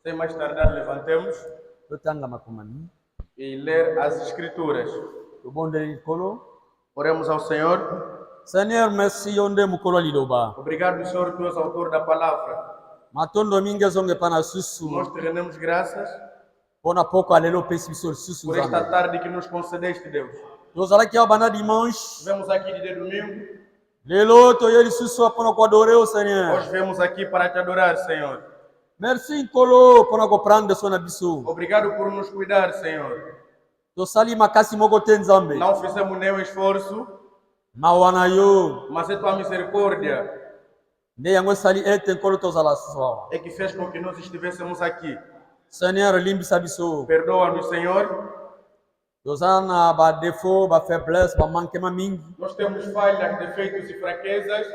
Sem mais tardar, levantemos Makomani. e ler as Escrituras. Oremos ao Senhor. Seigneur, merci yonde mukolo liloba. Obrigado, Senhor, tu és autor da palavra. Matondo mingi zonge pana susu. Nós te rendemos graças Pona pouco alelo pesi bisol susu. por esta tarde que nos concedeste, Deus. Nós aqui ao bana dimanche. Vemos aqui de domingo. Lelo to yeli susu apona ko adore o Seigneur. Hoje vemos aqui para te adorar, Senhor. Merci Nkolo pona ko prendre sona biso. Obrigado por nos cuidar, Senhor. To sali makasi moko te Nzambe. Não fizemos nenhum esforço, Mawana yo. mas é tua misericórdia Ne yango sali ete Nkolo to zala susu. é que fez com que nós estivéssemos aqui. Seigneur limbisa biso. Perdoa-nos, Senhor. Tozana ba défaut, ba faiblesse, ba manquement mingi. Nós temos falhas, defeitos e fraquezas.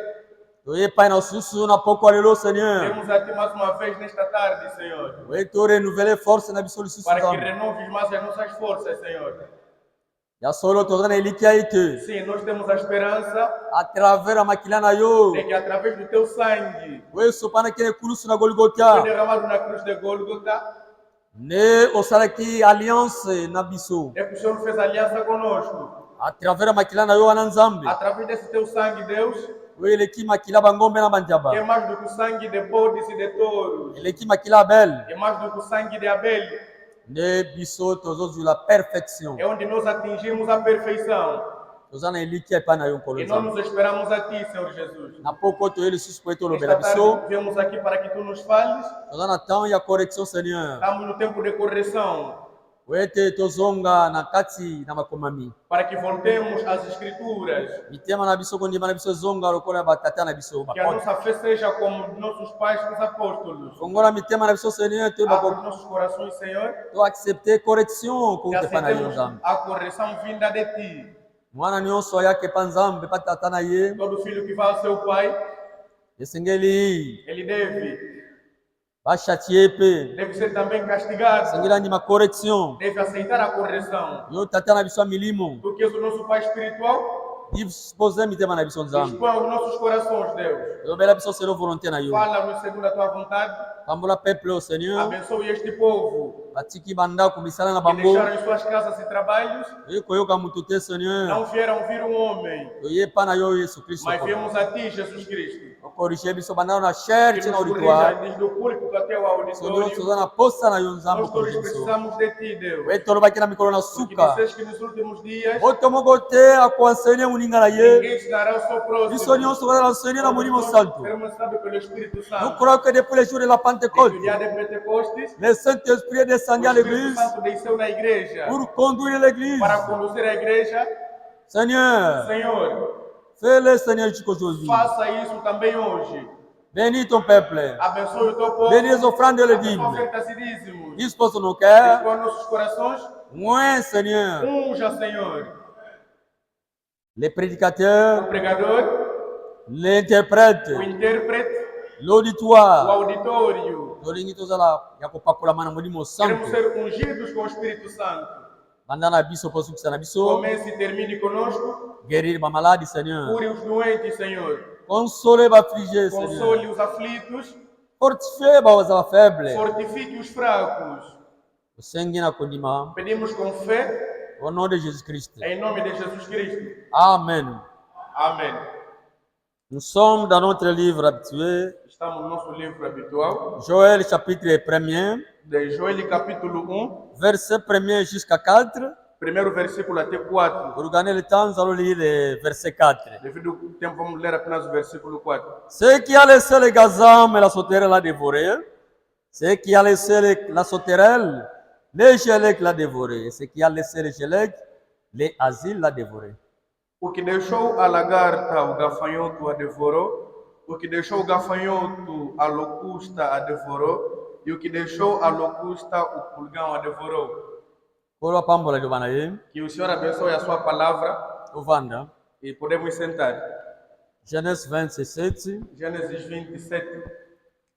Oye pai na susu na pouco alelo Seigneur. Temos a ti mais uma vez nesta tarde, Senhor, Oye to renouveler force na biso susu. para que renoves mais as nossas forças, Senhor. Ya solo tozana elikia ite. Sim, nós temos a esperança À travers a makila na yo. de que através do teu sangue, Oye sopana kene kulusu na que foi Golgotha. derramado na cruz de Gólgota, Ne osalaki alliance na biso. é que o Senhor fez aliança conosco. À travers a makila na yo wana Nzambe. Através desse teu sangue, Deus, Oye leki makila bangombe na que é banjaba. mais do que o sangue de bodes e de touros, Leki makila Abel. é mais do que o sangue de Abel, Ne biso tozozu la perfection. é onde nós atingimos a perfeição. Tozana elikia pa na yo Nkolo E nós Nzambe. nos esperamos a ti, Senhor Jesus. Na pouco to ele susu po eto lobela Esta biso. tarde viemos aqui para que tu nos fales. Tozana temps ya correction Seigneur. Estamos no tempo de correção, Oete tozonga na kati na makomami. para que voltemos às Escrituras. Mitema na biso kondima na biso zonga lokola batata na biso Que a bakota. nossa fé seja como nossos pais, os apóstolos. Kongola mitema na biso Seigneur te Abre bako os nossos corações, Senhor, to accepter correction ko que te pa na yo aceitemos Nzambe. a correção vinda de ti. Mwana nyonso yake pa Nzambe pa tata na ye. Todo filho que vai ao seu pai, Esengeli ele deve bashatie pe. ser também castigado, Sengela ndima correction. deve aceitar a correção. Yo tata na biso milimo. Tu que és o nosso Pai espiritual, Dispose mitema na biso Nzambe. dispõe os nossos corações, Deus. Yo bela biso selo volonté na yo. Fala-nos segundo a tua vontade. Pambola peuple au Seigneur. Abençoe este povo Batiki banda kumisala na que bango. deixaram em suas casas e trabalhos. Yo koyoka mutu te Seigneur. Não vieram ouvir um homem, Oye pa na yo Yesu Kristo. mas viemos a ti, Jesus Cristo. Corrigir biso bandana na Que church nos na corrija auditoire. desde o púlpito até o Sonyo auditório. sozana posta na yo Nzambe Nós todos corrigir biso. precisamos de ti, Deus. Weto baki na mikolo na Porque suka. disseste que nos últimos dias Boto moko te akuenseigne muninga na ye. ninguém se dará ao seu Biso próximo. nyonso bazala enseigner na mulimo santo. Seremos sabios pelo Espírito Nous Santo. croyons que depuis le jour de la Que Pentecôte, o dia de Pentecostes, le Saint-Esprit est descendu o à Espírito l'église Santo desceu na igreja pour conduire l'église. para conduzir a igreja. Seigneur, Senhor, fais-le Seigneur jusqu'aujourd'hui. faça isso também hoje. Bénis ton peuple. Abençoe o teu povo. Bénis les offrandes de Abençoe l'église. ofertas e dízimos. Dispose nos cœurs. Dispõe nossos corações. Moins Seigneur. Unja, Senhor, Les o prédicateurs, pregador, l'interprète, o intérprete, o l'auditoire. auditório. Tolingi tozala ya kopakola mana mulimo Queremos santo. ser ungidos com o Espírito Santo. Banda na biso po sukisa na biso. Comece e termine conosco. Guérir ba malade Seigneur. Cure os doentes, Senhor. Consoler ba affligé Seigneur. Console os aflitos. Fortifier ba wazala faible. Fortifique os fracos. Osengi na kondima. Pedimos com fé, Au nom de Jésus-Christ. em nome de Jesus Cristo. Amen. Amém. Nous sommes dans notre livre habitué, Estamos no nosso livro habitual, Joël chapitre 1er, de Joel capítulo 1, verset 1er jusqu'à 4. primeiro versículo até 4. Pour gagner le temps, nous allons lire le verset 4. Devido ao tempo, vamos ler apenas o versículo 4. Ceux qui a laissé les gazam et la sauterelle l'a dévoré. Ceux qui a laissé la sauterelle, les gélèques l'a dévoré. Et ceux qui a laissé les gélèques, les asiles l'a dévoré. O que deixou a lagarta, o gafanhoto a devorou. O que deixou o gafanhoto, a locusta a devorou. E o que deixou a locusta, o pulgão a devorou. Pour la pambola de Banaye, Que o Senhor abençoe a sua palavra au Vanda, e podemos sentar. Genèse 27. Gênesis 27.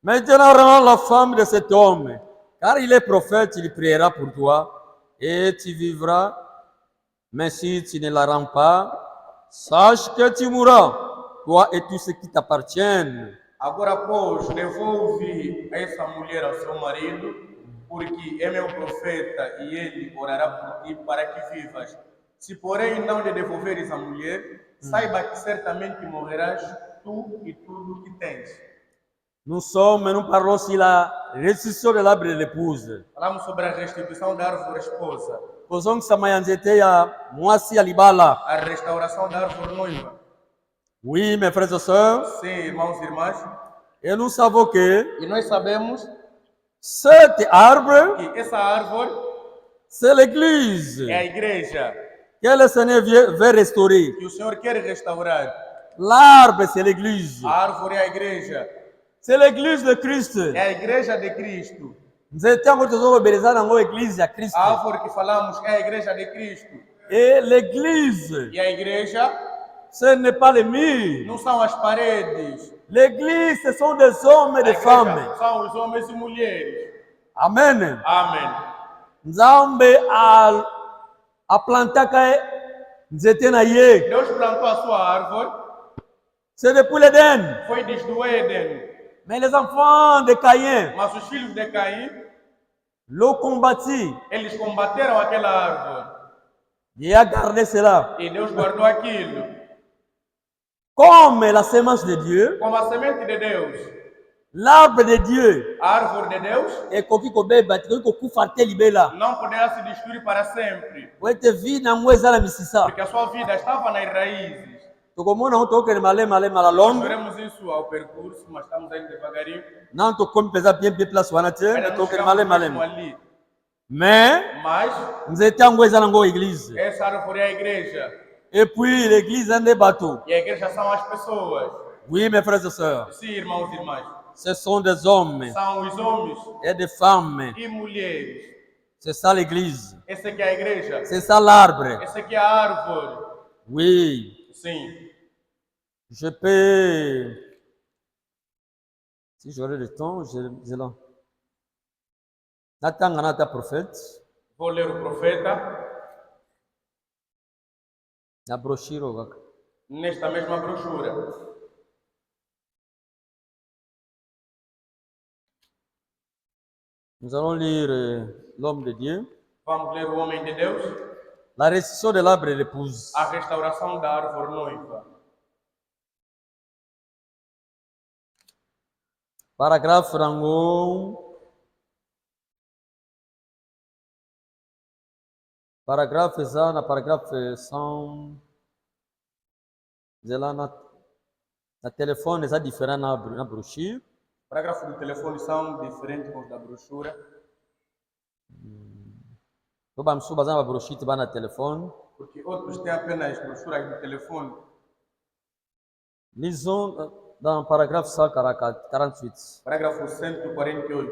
Maintenant, rends la femme de cet homme, car il est prophète, il priera pour toi, et tu vivras. Mais si tu ne la rends pas, sache que tu mourras, toi et tous ceux qui t'appartiennent. Agora, pois, devolve essa mulher ao seu marido, porque é meu profeta e ele orará por ti para que vivas. Se, porém, não lhe devolveres a mulher, saiba que certamente morrerás tu e tudo que tens. Nous parlons sur la restitution de l'arbre de l'épouse. Falamos sobre a restituição da árvore esposa, Causons que Samayanzete ya Mwasi Alibala. a restauração da árvore noiva. Oui, mes frères et sœurs. Sim, irmãos e irmãs. Et nous savons que E nós sabemos cet arbre, que essa árvore c'est l'église é a igreja que le Seigneur veut restaurer. que o Senhor quer restaurar. L'arbre, c'est l'église. A árvore é a igreja. C'est l'église de Christ. É a igreja de Cristo. Nous étions toujours obéissants dans l'église de Christ. A árvore que falamos é a igreja de Cristo. Et l'église, E a igreja ce n'est pas les murs. não são as paredes. L'église, ce sont des hommes et A des igreja femmes. são os homens e mulheres. Amen. Amém. Nzambe a planté que nous étions naïfs. Deus plantou a sua árvore. C'est depuis l'Éden. Foi desde o Éden. Mais les enfants de Caïn Mas os filhos de Caim, l'ont combattu. eles combateram aquela árvore. Dieu a gardé cela. E Deus guardou aquilo. Comme la semence de Dieu, Como a semente de Deus, l'arbre de Dieu a árvore de Deus est coquille kobe batiko ko kufarte libela. não poderá se destruir para sempre. Wete vi na mweza la misisa. Porque a sua vida estava nas raízes. Tokomona uto ke male Nós longue. veremos isso ao percurso, mas estamos ainda devagarinho. Não to comme pesa bien place wana te, Ainda não to ke chegamos male. mesmo ali. Mais Mas nzete ngweza nango église. essa árvore é a igreja. Et puis l'église est des bateaux. E a igreja são as pessoas. Oui, mes frères et sœurs, Sim, irmãos e irmãs. ce sont des hommes São os homens et des femmes. e mulheres. C'est ça l'église. Essa aqui é a igreja. C'est ça l'arbre. Essa aqui é a árvore. Oui, Sim. je peux. Si j'aurais le temps, je là. Natanga nata prophète. Vou ler o profeta La brochure kaka. nesta mesma brochura. Nous allons lire l'homme de Dieu. Vamos ler o homem de Deus. La restitution de l'arbre de l'épouse. A restauração da árvore noiva. Paragraphe rango. Paragraphe ça, na paragraphe 100. Zela na telefone ça différent na brochure. Parágrafo do telefone são diferentes dos da brochura. Toba msuba zama brochure ba na telefone. Porque outros têm apenas brochuras do telefone. Lisons dans le paragraphe 148. Parágrafo 148.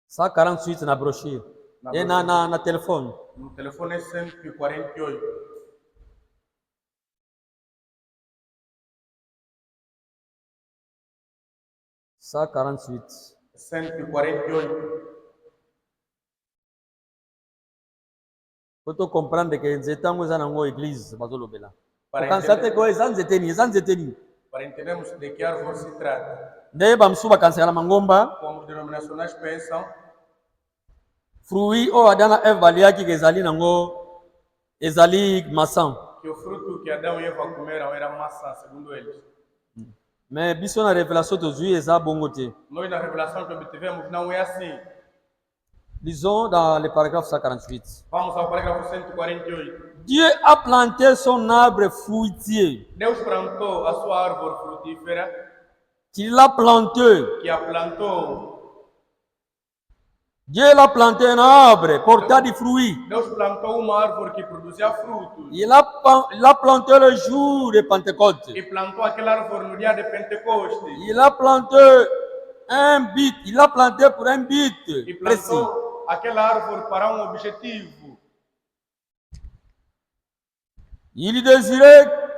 Ça 48 na brochure. Et na telefone. No telefone é 148. Ça 48. 148. Faut comprendre que nzete ngo za nango église bazolobela. Para Kansate ko ezanzete ni. Para entendermos de que árvore se trata. Nde bamsuba kansela mangomba. Como os denominacionais pensam, Fruit o adana Eve baliaki ke ezali nango ezali masan. que o fruto que Adão e Eva comeram era maçã, segundo eles. Mais biso na révélation tozui eza bongo te. Nós, na revelação que obtivemos, não é assim. Lisons dans le paragraphe 148. Vamos ao parágrafo 148. Dieu a planté son arbre fruitier. Deus plantou a sua árvore frutífera, Qu'il l'a planté. que a plantou. Dieu l'a planté un arbre portant du fruit. Deus plantou uma árvore que produzia frutos. Il a planté le jour de Pentecôte. E plantou aquela árvore no dia de Pentecostes. Il a planté un but. Il a planté pour un but E précis. plantou aquela árvore para um objetivo. Il désirait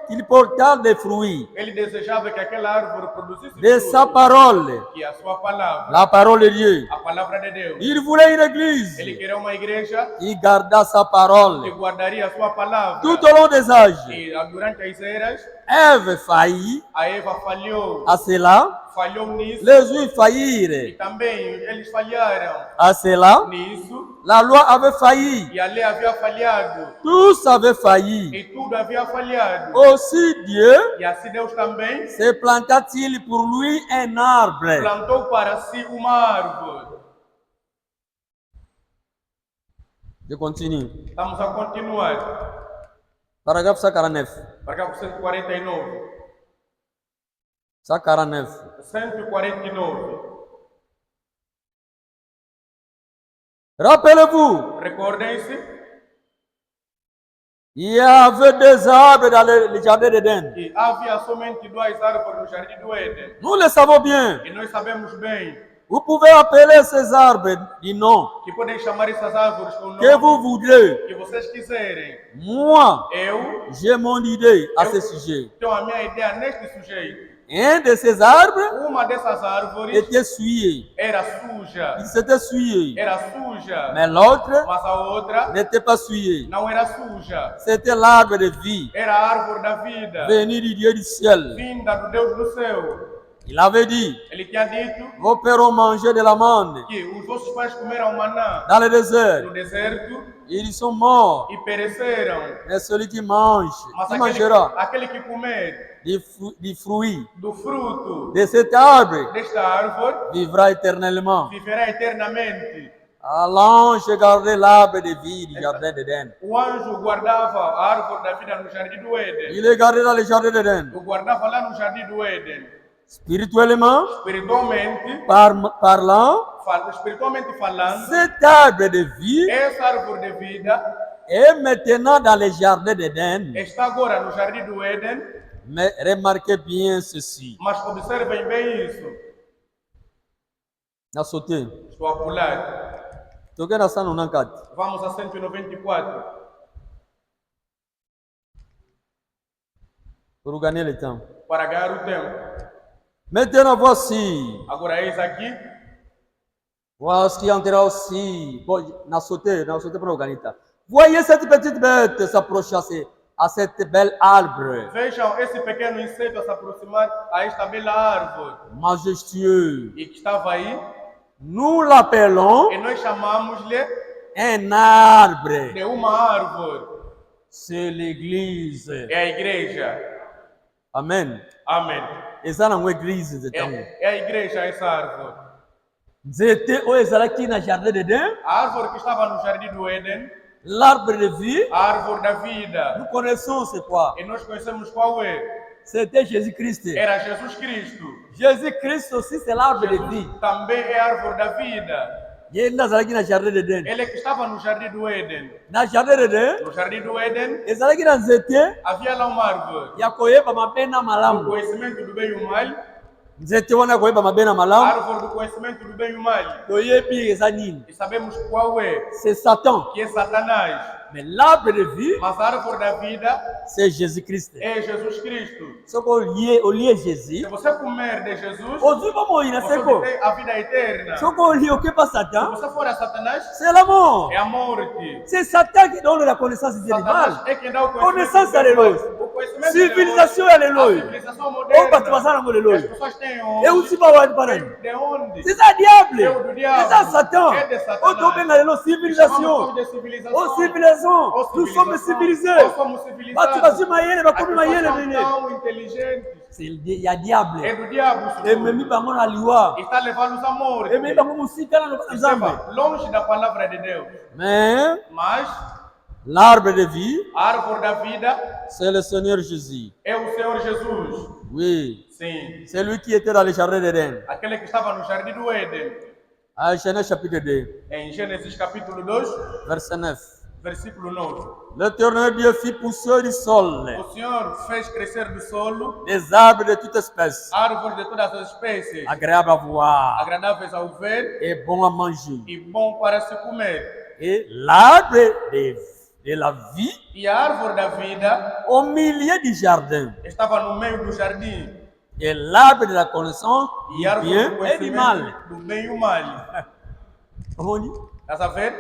qu'il porta des fruits Ele desejava que aquela árvore produzisse de sa fruto, parole, que a sua palavra, la parole de Dieu. a palavra de Deus. Il voulait une église Ele queria uma igreja qui garda sa que parole guardaria a sua palavra. tout au long des âges. E durante as eras, Ève faillit a Eva falhou. à cela, Falhou nisso. les Juifs E faillirent também eles falharam à cela, nisso. la loi avait failli, E a lei havia falhado. tous avaient failli. E tudo havia falhado. Aussi Dieu E assim Deus também se planta-t-il pour lui un arbre. plantou para si uma árvore. Je continue. Estamos a continuar. Paragraphe 149. Parágrafo 149. 149. 149. Rappelez-vous, Recordem-se, il y avait deux arbres dans le jardin d'Éden. que havia somente duas árvores no jardim do Éden. Nous le savons bien. E nós sabemos bem Vous pouvez appeler ces arbres du nom que podem chamar essas árvores com o que nome vous voudrez. que vocês quiserem. Moi, Eu j'ai mon idée à ce sujet. tenho a minha ideia neste sujeito. Un de ces arbres Uma dessas árvores était souillé. era suja. Il s'était souillé. Era suja. Mais l'autre Mas a outra n'était pas souillé. não era suja. C'était l'arbre de vie, Era a árvore da vida. venu du Dieu du ciel. Vinda do Deus do céu. Il avait dit, Ele tinha dito vos pères ont mangé de l'amande que os vossos pais comeram maná dans le désert. no deserto Ils sont morts. e pereceram. Mais celui qui mange, Mas qui mangera aquele que comer du fruit do fruto de cet arbre desta árvore vivra éternellement. viverá eternamente. À l'ange gardait l'arbre de vie du jardin d'Éden. O anjo guardava a árvore da vida no jardim do Éden. Il est gardé dans le jardin d'Éden. O guardava lá no jardim do Éden. Spirituellement Espiritualmente, parlant, espiritualmente falando, cet arbre de vie essa árvore de vida est maintenant dans le jardin d'Éden. está agora no jardim do Éden, Mais remarquez bien ceci. mas observem bem isso. Na sauté. Estou a pular. Toquei na 194. Vamos a 194. Pour gagner le temps. Para ganhar o tempo. Maintenant voici. Agora eis aqui. Voici entrera aussi. Bon, na sauté pour gagner. Voyez cette petite bête s'approcher à cette belle arbre. Vejam esse pequeno inseto a se aproximar a esta bela árvore. Majestueux. E que estava aí. Nous l'appelons E nós chamamos-lhe un arbre. de uma árvore. C'est l'église. É a igreja. Amen. Amém. Eza nango église de tango. É a igreja essa árvore. Nzete oyo ezalaki na jardin d'Éden, A árvore que estava no jardim do Éden, l'arbre de vie. a árvore da vida. Nous connaissons c'est quoi? E nós conhecemos qual é. C'était Jésus-Christ. Era Jesus Cristo. Jésus-Christ aussi c'est l'arbre de vie. Também é a árvore da vida. Ye nde azalaki na jardin d'Éden. Ele que estava no jardim do Éden. Na jardin d'Éden No jardim do Éden, ezalaki na nzete havia lá uma árvore. ya koyeba mabe na O malamu. conhecimento do bem e o mal. Nzete wana ya koyeba mabe na A malamu árvore do conhecimento do bem e o mal. toyebi eza nini? E sabemos qual é. C'est Satan. Que é Satanás. Mais l'arbre de vie Mas a árvore da vida c'est Jésus-Christ. é Jesus Cristo. Soki olie Jésus Se você comer de Jesus, ozwi bomoi na você seko. tem a vida eterna. Se Soki olie okepa Satan você for a Satanás, c'est la mort. é a morte. C'est Satan qui donne la connaissance des animaux. Satanás é quem dá o Connaissance conhecimento. aleluia. O conhecimento Civilisation A aleluia. civilização Oyo moderna. bato baza nango As leloyo. pessoas têm Euti bawani parani. De onde? C'est ça diable. É o do diabo. C'est ça Satan. É de Satanás. Oyo tobenga lelo Chamamos civilisation. de civilização. Oh civilisation. Nous sommes civilisés. Nós somos Bato civilizados. bazwi mayele As bakomi pessoas mayele são nini. tão inteligentes. Ya diable. É do diabo isso Ememi tudo. bango na liwa. Está levando-os à morte. Ememi bango musika na loba nzambe. Estava longe da palavra de Deus. Mais Mas l'arbre de vie a árvore da vida c'est le Seigneur Jésus. é o Senhor Jesus. Oui. Sim. C'est lui qui était dans le jardin d'Éden. Aquele que estava no jardim do Éden. À Genèse chapitre 2, Em Gênesis capítulo 2, verset 9. versículo 9. L'Éternel Dieu fit pousser du sol O Senhor fez crescer do solo des arbres de toute espèce, árvores de todas as espécies, agréables à voir agradáveis ao ver et bons à manger. e bom para se comer. Et l'arbre de et la vie E a árvore da vida au milieu du jardin. estava no meio do jardim. Et l'arbre de la connaissance E a du árvore do bien et du mal. conhecimento do bem e o mal. Comment on dit? Estás a ver?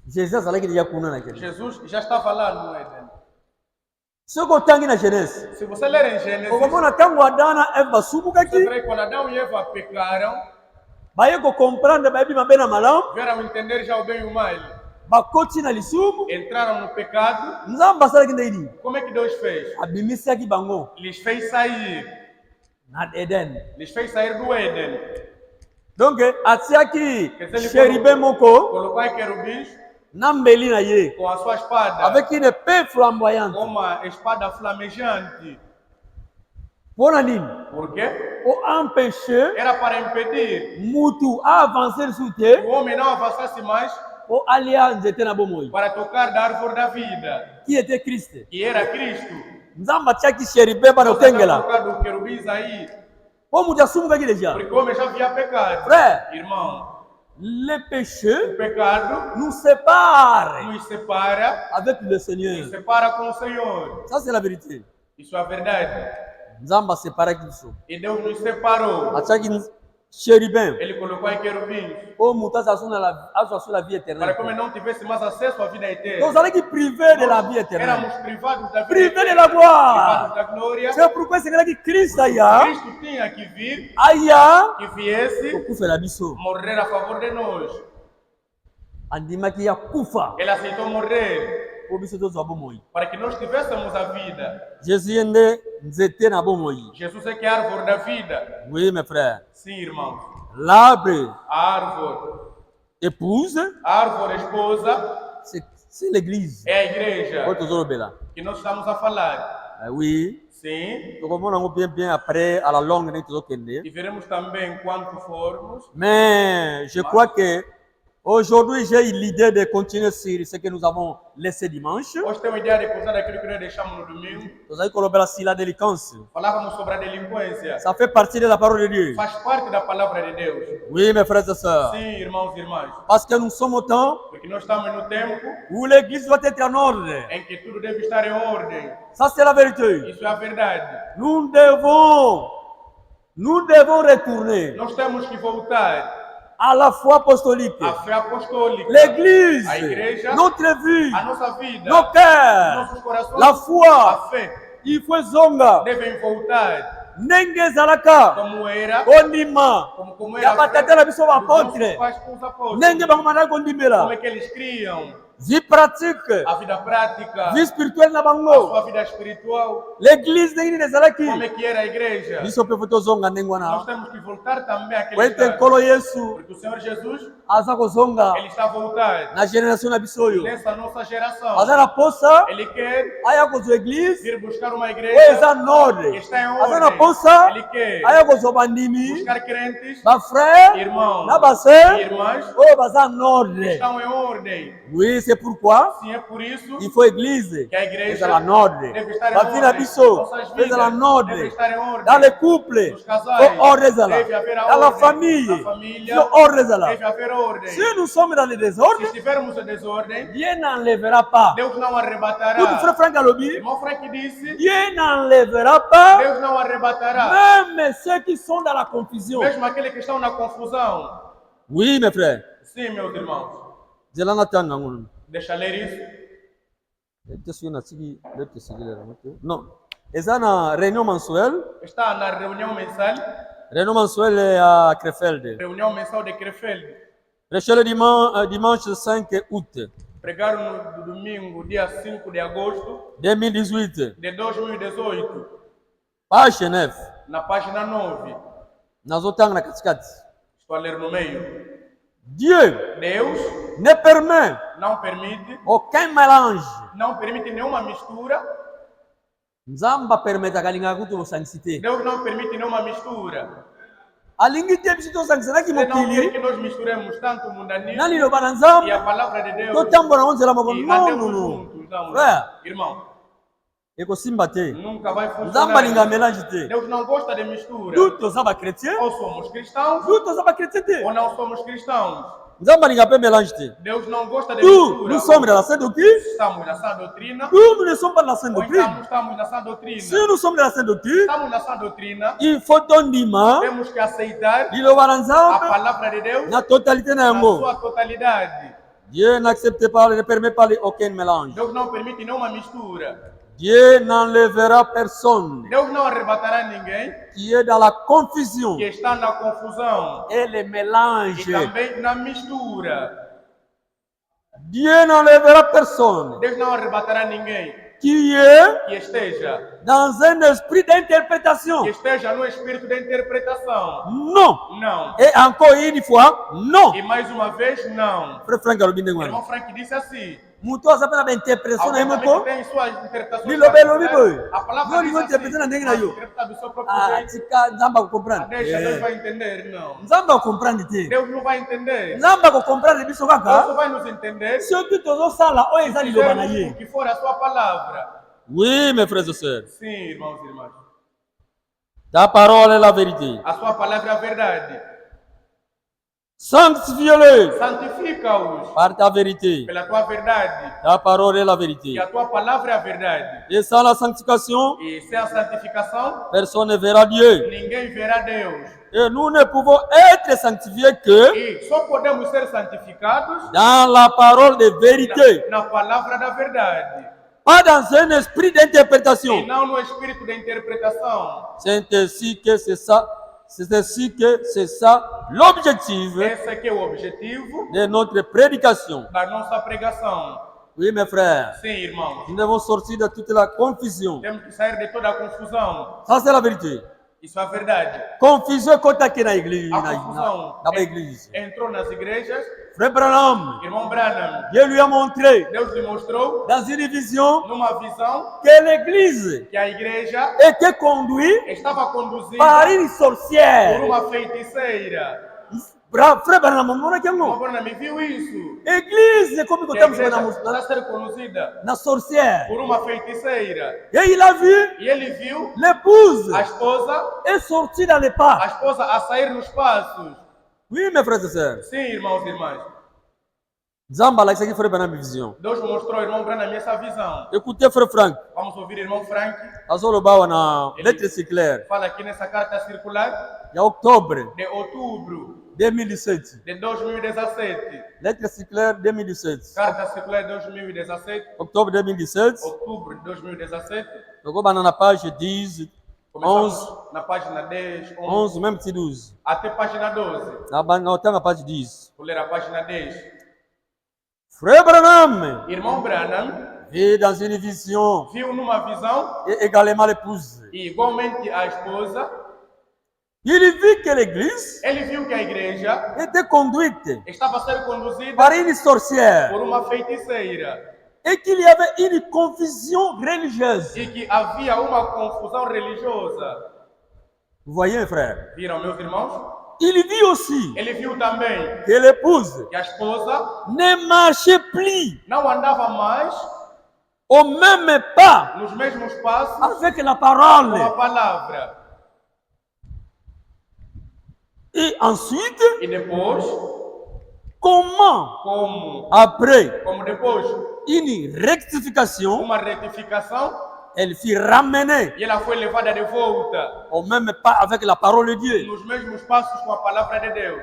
Jésus a dit qu'il y a kuna na Genèse. Jesus já estava lá no Éden. Ce qu'on tangi na Genèse. Se você ler em Gênesis, Okomona tango Adana Eva subukaki. você vê que quando Adão e Eva pecaram, Baye ko comprendre bayebi mabe na malamu. vieram entender já o bem e o mal. Bakoti na lisumu. Entraram no pecado. Nzamba asalaki ndeidi. Como é que Deus fez? Abimisaki bango Lhes fez sair. na Eden. Lhes fez sair do Éden. Donc atiaki chérubin moko Colocou aí querubins na mbeli na ye com a sua espada. avec une épée flamboyante. Com uma espada flamejante. Pona nini? Por quê? Pour empêcher Era para impedir mutu a avancer sur que terre o homem não avançasse mais pour aller à nzete na bomoi para tocar da árvore da vida, qui était Christ. que era Cristo. Nzamba atiaki chérubin bana Deus havia otengela colocado querubins aí, po mutu asumukaki déjà. porque o homem já havia pecado. Frère, Irmão, le péché o pecado nous sépare nos separa, avec le nos Seigneur. separa com o Senhor. Ça c'est la vérité. Isso é a verdade. Nzamba séparaki biso. E Deus nos separou. Atiaki chérubin Ele colocou aí querubins po mutu azasu la vie para éternelle. que o homem não tivesse mais acesso à vida Donc eterna. ozalaki privé de la vie éternelle. Éramos privados da vida Privé de eterna, la gloire. privados da glória. C'est pourquoi esengelaki Christ aya Cristo tinha que vir, aya que viesse okufela biso. morrer a favor de nós. Andimaki ya kufa Ele aceitou morrer po biso tozwa bomoi. para que nós tivéssemos a vida. Jésus ye nde nzete na bomoi. Jesus é que é a árvore da vida. Oui mes frères. Sim, irmãos. L'arbre A árvore, épouse, a árvore esposa c'est l'église. é a igreja Po tozolobela. que nós estamos a falar. Oui. Sim. Tokomona ngo bien après à la longue ndenge tozokende. E veremos também quanto formos. Mais je crois que aujourd'hui j'ai eu l'idée de continuer sur ce que nous avons laissé dimanche. Hoje tem uma ideia de pousar daquilo que nós deixamos no domingo. Tozali kolobela sur la délinquance. Falávamos sobre a delinquência. Ça fait partie de la parole de Dieu. Faz parte da palavra de Deus. Oui mes frères et sœurs. Sim, irmãos e irmãs. Parce que nous sommes au temps Porque nós estamos no tempo où l'église doit être en ordre. em que tudo deve estar em ordem. Ça c'est la vérité. Isso é a verdade. Nous devons retourner Nós temos que voltar à la foi apostolique. à fé apostólica. L'église, A igreja, notre vie, a nossa vida, nos cœurs, nossos corações, la a foi, fé il faut zonga. devem voltar Ndenge ezalaka como era, kondima como ya era a batata fé na biso dos nossos baapôtre, pais com os apóstolos. ndenge bango bandaki Como kondimela é que eles criam vie pratique, a vida prática, vie spirituelle na a bango. sua vida espiritual. L'église ndenge nini ezalaki Como é que era a igreja? biso mpe fo tozonga ndenge Nós wana temos que voltar também àquele po ete estado. nkolo yesu Porque o Senhor Jesus, aza kozonga Ele está a voltar na génération na biso oyo, nessa nossa geração. aza na posa Ele quer aya kozwa église vir buscar uma oyo igreja eza norde, que está em aza na ordem. posa Ele quer aya kozwa bandimi buscar crentes, bafrère irmãos na e baseur irmãs oyo baza que norde. estão em ordem. Oui, c'est pourquoi Sim, é por isso il faut église que a igreja ezala norde, deve estar em bavina ordem. biso Nossas vidas ezala devem norde, estar em ordem. dans les couples Nos casais faut ordre ezala, deve haver a dans la ordem. famille Na família faut ordre ezala. deve haver ordem. Si nous sommes dans le Se désordre, estivermos em desordem, Dieu n'enlèvera pas. Deus não arrebatará. Tout frère Franck Alobi, Irmão Frank disse, Dieu n'enlèvera pas Deus não arrebatará. même ceux qui sont dans la confusion. Mesmo aqueles que estão na confusão. Oui, mes frères. Sim, meus irmãos. Zelana tanga ngono. Deixa ler isso. Non. Eza na réunion mensuelle. Está na reunião mensal. Réunion mensuelle à Krefeld. Reunião mensal de Krefeld. Prêcher le dimanche 5 août Pregaram no domingo, dia 5 de agosto 2018. de 2018. Page 9. Na página 9. Nazotanga na katikati. Estou a ler no meio. Dieu Deus ne permet não permite, aucun mélange. não permite nenhuma mistura. Nzamba permeta kalinga kutu bosancité. Deus não permite nenhuma mistura. Alingi te biso tosangisaki Ele não quer mokili. que nós misturemos tanto o mundanismo Nani loba na e a Nzamba. palavra de Deus. Totambola ngo nzela moko. E Non, andemos non, non. juntos, não. Frère, Irmão, ekosimba te. nunca vai Nzamba linga funcionar. mélange te. Deus não gosta de mistura. Nous toza ba chrétien. Ou somos cristãos Nous toza ba chrétien te. ou não somos cristãos. Nzambe alinga pe mélange te. Deus não gosta de Nous, mistura. nous sommes dans la sainte doctrine. Estamos na sã doutrina. Nous ne sommes pas dans la sainte Ou doctrine. então estamos na sã doutrina. Si nous sommes dans la sainte doctrine, Estamos na sã doutrina. il faut tondima Temos que aceitar liloba na a Nzambe palavra de Deus na totalité na na yango. sua totalidade. Dieu n'accepte pas, ne permet pas aucun mélange. Deus não permite nenhuma mistura. Dieu n'enlèvera personne Deus não arrebatará ninguém qui est dans la confusion que está na confusão et le e mélange. também na mistura. Dieu n'enlèvera personne Deus não arrebatará ninguém qui est que esteja dans un esprit d'interprétation. no espírito de interpretação. Non. Não. Et encore une fois, non. E mais uma vez, não. Frère Frank Alobine O Ngwana. irmão Frank disse assim. Muto azapena ba interprétation na Alguém também yemoko. que tem suas interpretações. Lilobe lobi boy. A palavra Yo diz ligo assim. interpréter na ndenge na yo. Interpreta do seu próprio Ah, jeito. tika nzamba ko comprendre. Deixa, Deus vai entender, não. Nzamba ko comprendre te. Deus não vai entender. Nzamba ko comprendre biso Deus kaka. só vai nos entender Si oki tozo sala oyo eza liloba na fizermos ye. o que for a sua palavra. Oui, mes frères et sœurs. Sim, irmãos e irmãs. Ta parole est la vérité. A sua palavra é a verdade. Sanctifie-le Santifica-os par ta vérité. pela tua verdade. Ta parole est la E vérité. a tua palavra é a verdade. Et sans la sanctification, E sem a santificação, personne ne verra Dieu. ninguém verá Deus. Et nous ne pouvons être sanctifiés que E só podemos ser santificados dans la parole de vérité, na palavra da verdade. pas dans un esprit E d'interprétation. não no espírito da interpretação. C'est ainsi que c'est ça. C'est ainsi que c'est ça l'objectif Esse aqui é o objetivo de notre prédication. da nossa pregação. Oui, mes frères, Sim, irmãos. nous devons sortir de toute la confusion. Temos que sair de toda a confusão. Ça, c'est la vérité. Isso é a verdade. Confusion quand aqui na igreja, A na confusão igreja. entrou nas igrejas. Frère Branham, Irmão Branham, Dieu lui a montré Deus lhe mostrou dans une vision numa visão que l'église que a igreja était conduite estava conduzida par une por sorcière. uma feiticeira. Frère Branham, on a Irmão Branham viu isso. Église, como que Que a estamos igreja falando está a ser conduzida na sorcière. por uma feiticeira. Et il a vu E ele viu l'épouse a esposa est sortie dans les pas. a esposa a sair nos passos. Oui, mes frères et sœurs. Sim, irmãos e irmãs. Zamba, là, c'est qui Frère Branham vision. Deus mostrou ao irmão Branham essa visão. Écoutez, Frère Frank, Vamos ouvir o irmão Frank. Azolo Bawa na lettre circulaire. Fala aqui nessa carta circular Il y a octobre de outubro 2017. de 2017. Lettre circulaire 2017. Carta circular de 2017. Octobre 2017. Outubro de 2017. Donc, on est na page 10, 11, Começamos na página 10, 11, 11, même petit 12. até página 12. Não, na page 10. Vou ler a página 10. Frère Branham Irmão Branham vit dans une vision viu numa visão et également l'épouse. e igualmente a esposa, Il vit que l'église ele viu que a igreja était conduite estava a ser conduzida par une sorcière por uma feiticeira et qu'il y avait une confusion religieuse. e que havia uma confusão religiosa. Vous voyez, mes frères? Viram, meus irmãos? Il vit aussi Ele viu também que l'épouse que a esposa ne marchait plus não andava mais au même pas nos mesmos passos avec la com a parole. palavra. Et ensuite, E depois, comment, como après depois, une rectification, uma retificação, elle fut ramenée e ela foi levada de volta au même pas avec la parole de Dieu. nos mesmos passos com a palavra de Deus.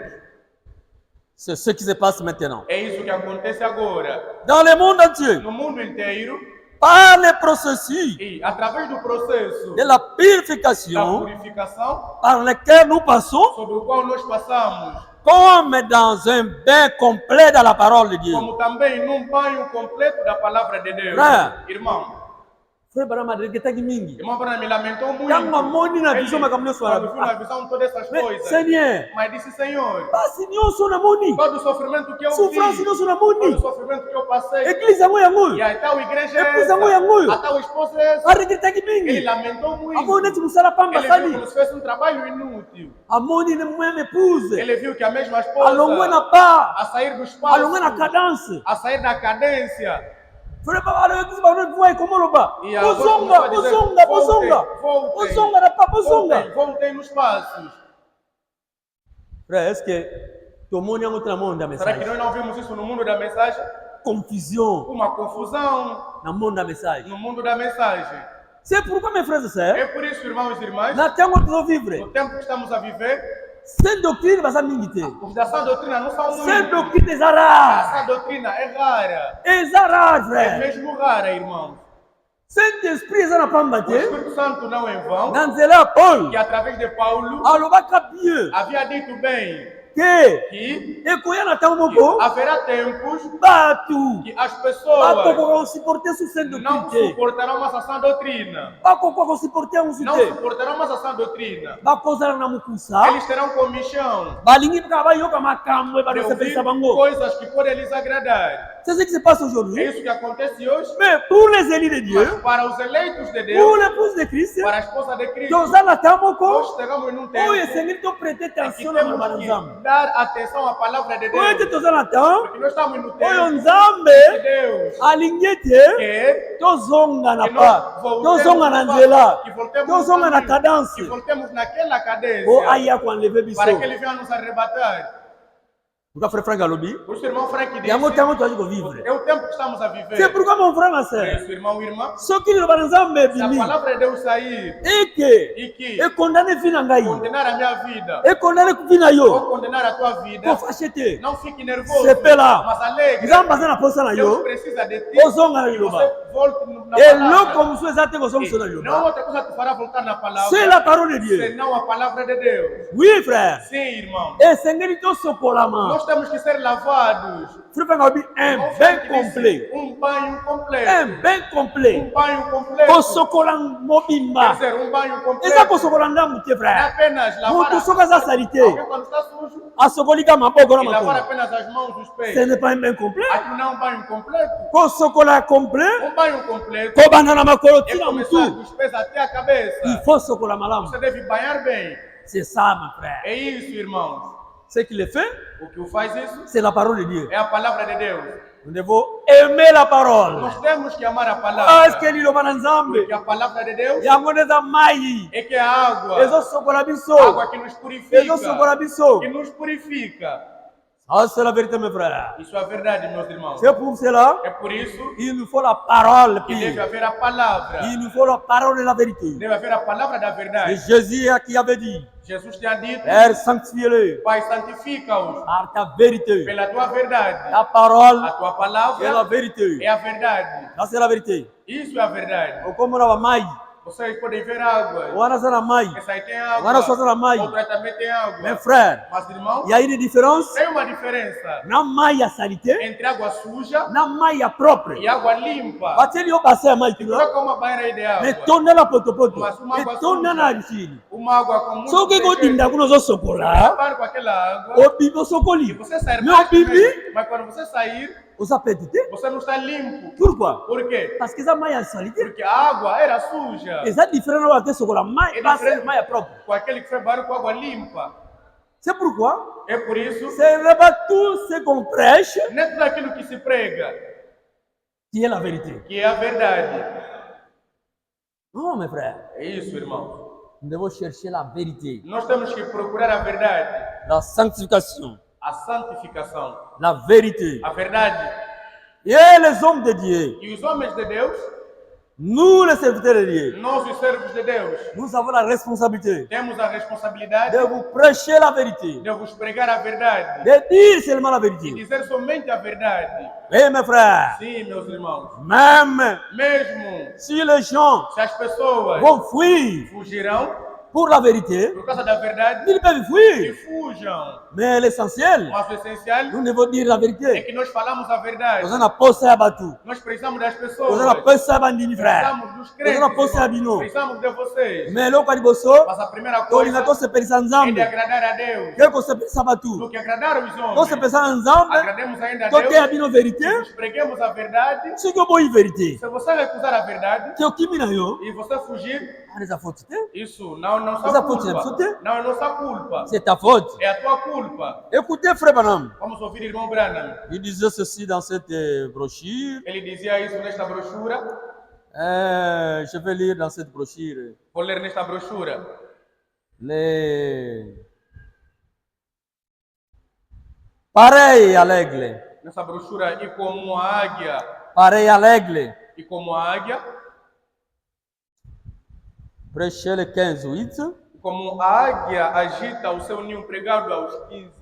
C'est ce qui se passe maintenant. É isso que acontece agora. Dans le monde entier, No mundo inteiro, par le processus e através do processo de la da purification purificação, par lequel nous passons, sobre o qual nós passamos, comme dans un bain complet dans la parole de Dieu. como também num banho completo da palavra de Deus. Frère. Irmão, Frère Branham adriketaki mingi. irmão Branham me lamentou muito. Tangu amoni na visão makambo nyonso Quando viu na wana. visão todas essas Mais coisas, Seigneur, mas disse, Senhor, basi nyonso namoni. todo o sofrimento que eu Souffrance vi, nyonso todo o namoni. sofrimento que eu passei, Église yango yango. e a tal igreja é Épouse yango yango. essa, a tal esposa é essa, Adriketaki ele mingi. lamentou muito. Amoni neti musala pamba Ele viu sali. como se fosse um trabalho inútil. Amoni ne mweme épouse. Ele viu que a mesma Alongwe na esposa, pas. a sair do espaço, Alongwe na cadence. a sair da cadência, Frère Baba église ba no voix comment lo ba. e agora Bozonga, começou a dizer, bozonga, bozonga. voltem, Bozonga na pas bozonga. voltem nos passos. Frère, est-ce que tomoni yango te na monde ya Será que message. nós não vimos isso no mundo da mensagem? Confusion Uma confusão na monde ya message. no mundo da mensagem. C'est pourquoi mes frères et sœurs, É por isso, irmãos e irmãs, na ntango tozovivre no tempo que estamos a viver, cette doctrine baza mingi te. os dessa doutrina não são Cette muitos. doctrine eza rare. Essa doutrina é rara. Eza rare, É frère. mesmo rara, irmãos. Saint-Esprit eza na pamba O te. Espírito Santo não é em vão, Na nzela ya Paul que através de Paulo alobaka bien havia dito bem ke que ekoya na ntango moko haverá tempos bato que as pessoas bakokoka kosuporte su cette não doctrine te. suportarão mais essa doutrina. Bakokoka kosuporte yango su Não te. suportarão mais essa doutrina. bakozala na mokusa Eles terão comissão balingi kaka bayoka makambo de badosepelisa ouvir bango. coisas que podem lhes agradar. C'est ce qui se passe É aujourd'hui. isso que acontece hoje. Mais pour les élus de Dieu, Mas para os eleitos de pour Deus, l'épouse de Christ, para a esposa de Cristo, toza na ntango moko nós chegamos num tempo oyo esengeli toprete em que attention na maloba na temos nzambe. que dar atenção à palavra de Po ete Deus. toza na ntango Porque nós estamos no oyo tempo nzambe que Deus alingi ete quer tozonga na que pa nós voltemos tozonga na no nzela passo, que voltemos no tozonga na caminho, cadence que voltemos naquela po cadência aya koenleve biso. para que Ele venha nos arrebatar. Pourquoi frère Franck alobi Por isso, o irmão Frank disse, yango ntango toali kovivre. é o tempo que estamos a C'est viver. pourquoi mon frère ma Por sœur, isso, irmão e irmã, soki liloba na nzambe se a ebimi palavra de Deus sair eke e que ekondane vi na ngai condenar a minha vida ekondane vi na yo ou condenar a tua vida, kofashe te não fique nervoso, sepela mas alegre. nzambe aza na posa na Deus yo precisa de ti. ozonga na Que liloba você volte na eloko palavra. mosusu eza te kozonga biso na Não liloba. outra coisa te fará voltar na palavra, C'est la parole de Dieu. senão a palavra de Deus. Oui frère, Sim, irmão. esengeli tosokolama. Nós temos que ser lavados. Frère Franck alobi un Irmão bain Frank disse, complet, banho completo. un bain complet Banho completo. kosokola Quer mobimba dizer, banho completo. eza kosokola ndambu te Não é frère. apenas lavar Moto soki aza sali te alguém quando está sujo asokolika maboko na e lavar makolo, apenas as mãos, os pés. ce n'est pas un bain complet. Aquilo não é banho completo. Kosokola complet Banho completo kobanda na makolo é tina começar mutu, dos pés até a cabeça. il faut sokola malamu. Você deve banhar bem. C'est ça mon frère. É isso, irmãos. Ce qui le fait, O que o faz isso c'est la parole de Dieu. é a palavra de Deus. Nous devons aimer la parole. Nós temos que amar a Parce palavra. que liloba na nzambe Porque a palavra de Deus yango nde eza mai é que é a água. ezosokola biso, Água que nos purifica. ezosokola biso. Que nos purifica. Ah, c'est la vérité mes frères. Isso é a verdade, meus irmãos. C'est pour cela É por isso il nous faut la parole que deve pure. haver a palavra. Il nous faut la parole de la vérité. Deve haver a palavra da C'est verdade. Jésus qui avait dit, Jesus tinha dito, Père, sanctifie-le Pai, santifica-os par ta vérité. pela tua verdade. Ta parole A tua est la palavra vérité. é a verdade. Ça c'est la vérité. Isso é a verdade. Okomona ba mai, Vocês podem ver água. wana za na mai, Essa aí tem água. wana só za na mai. Outra também tem água. Mes frères, Mas, irmãos, il y a une différence tem uma diferença na mai ya salité entre água suja na mai ya propre. e água limpa. Bateli yo bassin ya mai tu vois. Coloca uma banheira aí de água. Etondela potopoto, Mas uma água etondana suja. lisili. Uma água com muito Soki kodinda kuna ozosokola, Para com aquela água. obimi E osokoli. você sair Mais mais obimi, mesmo. Mas quando você sair, oza peti te. você não está limpo. Pourquoi? Por quê? Parce que eza mai ya salité. Porque a água era suja. Eza différent na bate sokola mai, É bassin diferente mai ya propre. com aquele que foi barulho com água limpa. C'est pourquoi É por isso, ce n'est pas tout ce qu'on prêche não é tudo aquilo que se prega qui est la vérité. que é a verdade. Non mes frères, É isso, irmãos. nous devons chercher la vérité, Nós temos que procurar a verdade, la sanctification, a santificação, la vérité. a verdade. Et les hommes de Dieu, E os homens de Deus, nous les serviteurs de Dieu, nós os servos de Deus, nous avons la responsabilité temos a responsabilidade de vous prêcher la vérité, de vos pregar a verdade de dire seulement la e vérité. dizer somente a verdade. Oui mes frères, Sim, meus irmãos. même Mesmo si les gens se as pessoas vont fuir fugirão pour la vérité, por causa da verdade, ils peuvent que fuir. fujam. Mais l'essentiel, Mas o essencial nous devons dire la é vérité. que nós falamos a verdade. Nous avons posa ya batu, Nós precisamos das nous pessoas. avons posa ya bandini frère. Precisamos dos Nous crentes. avons posa ya irmãos. bino. Precisamos de vocês. Mais eloko ya liboso, Mas a primeira tolinga coisa tosepelisa é de nzambe, agradar a Deus. ke kosepelisa batu, Do que agradar os homens. tosepelisa na nzambe, Agrademos ainda a toteya Deus. bino vérité. Nos preguemos a verdade. Soki oboyi vérité, Se você recusar a verdade ke okimi na yo, e você fugir, ana eza faute te. isso não é nossa Essa fonte é culpa. absoluta? Não é nossa culpa. C'est ta faute. É a tua culpa. Écoutez, frère Branham, Vamos ouvir irmão Branham. il disait ceci dans cette brochure. Ele dizia isso nesta brochura. Je vais lire dans cette brochure Vou ler nesta brochura. les pareil à l'aigle, Nessa brochura, e como a águia, pareil à l'aigle. e como a águia, Prêchez le 15:8. como a águia agita o seu ninho pregado aos 15,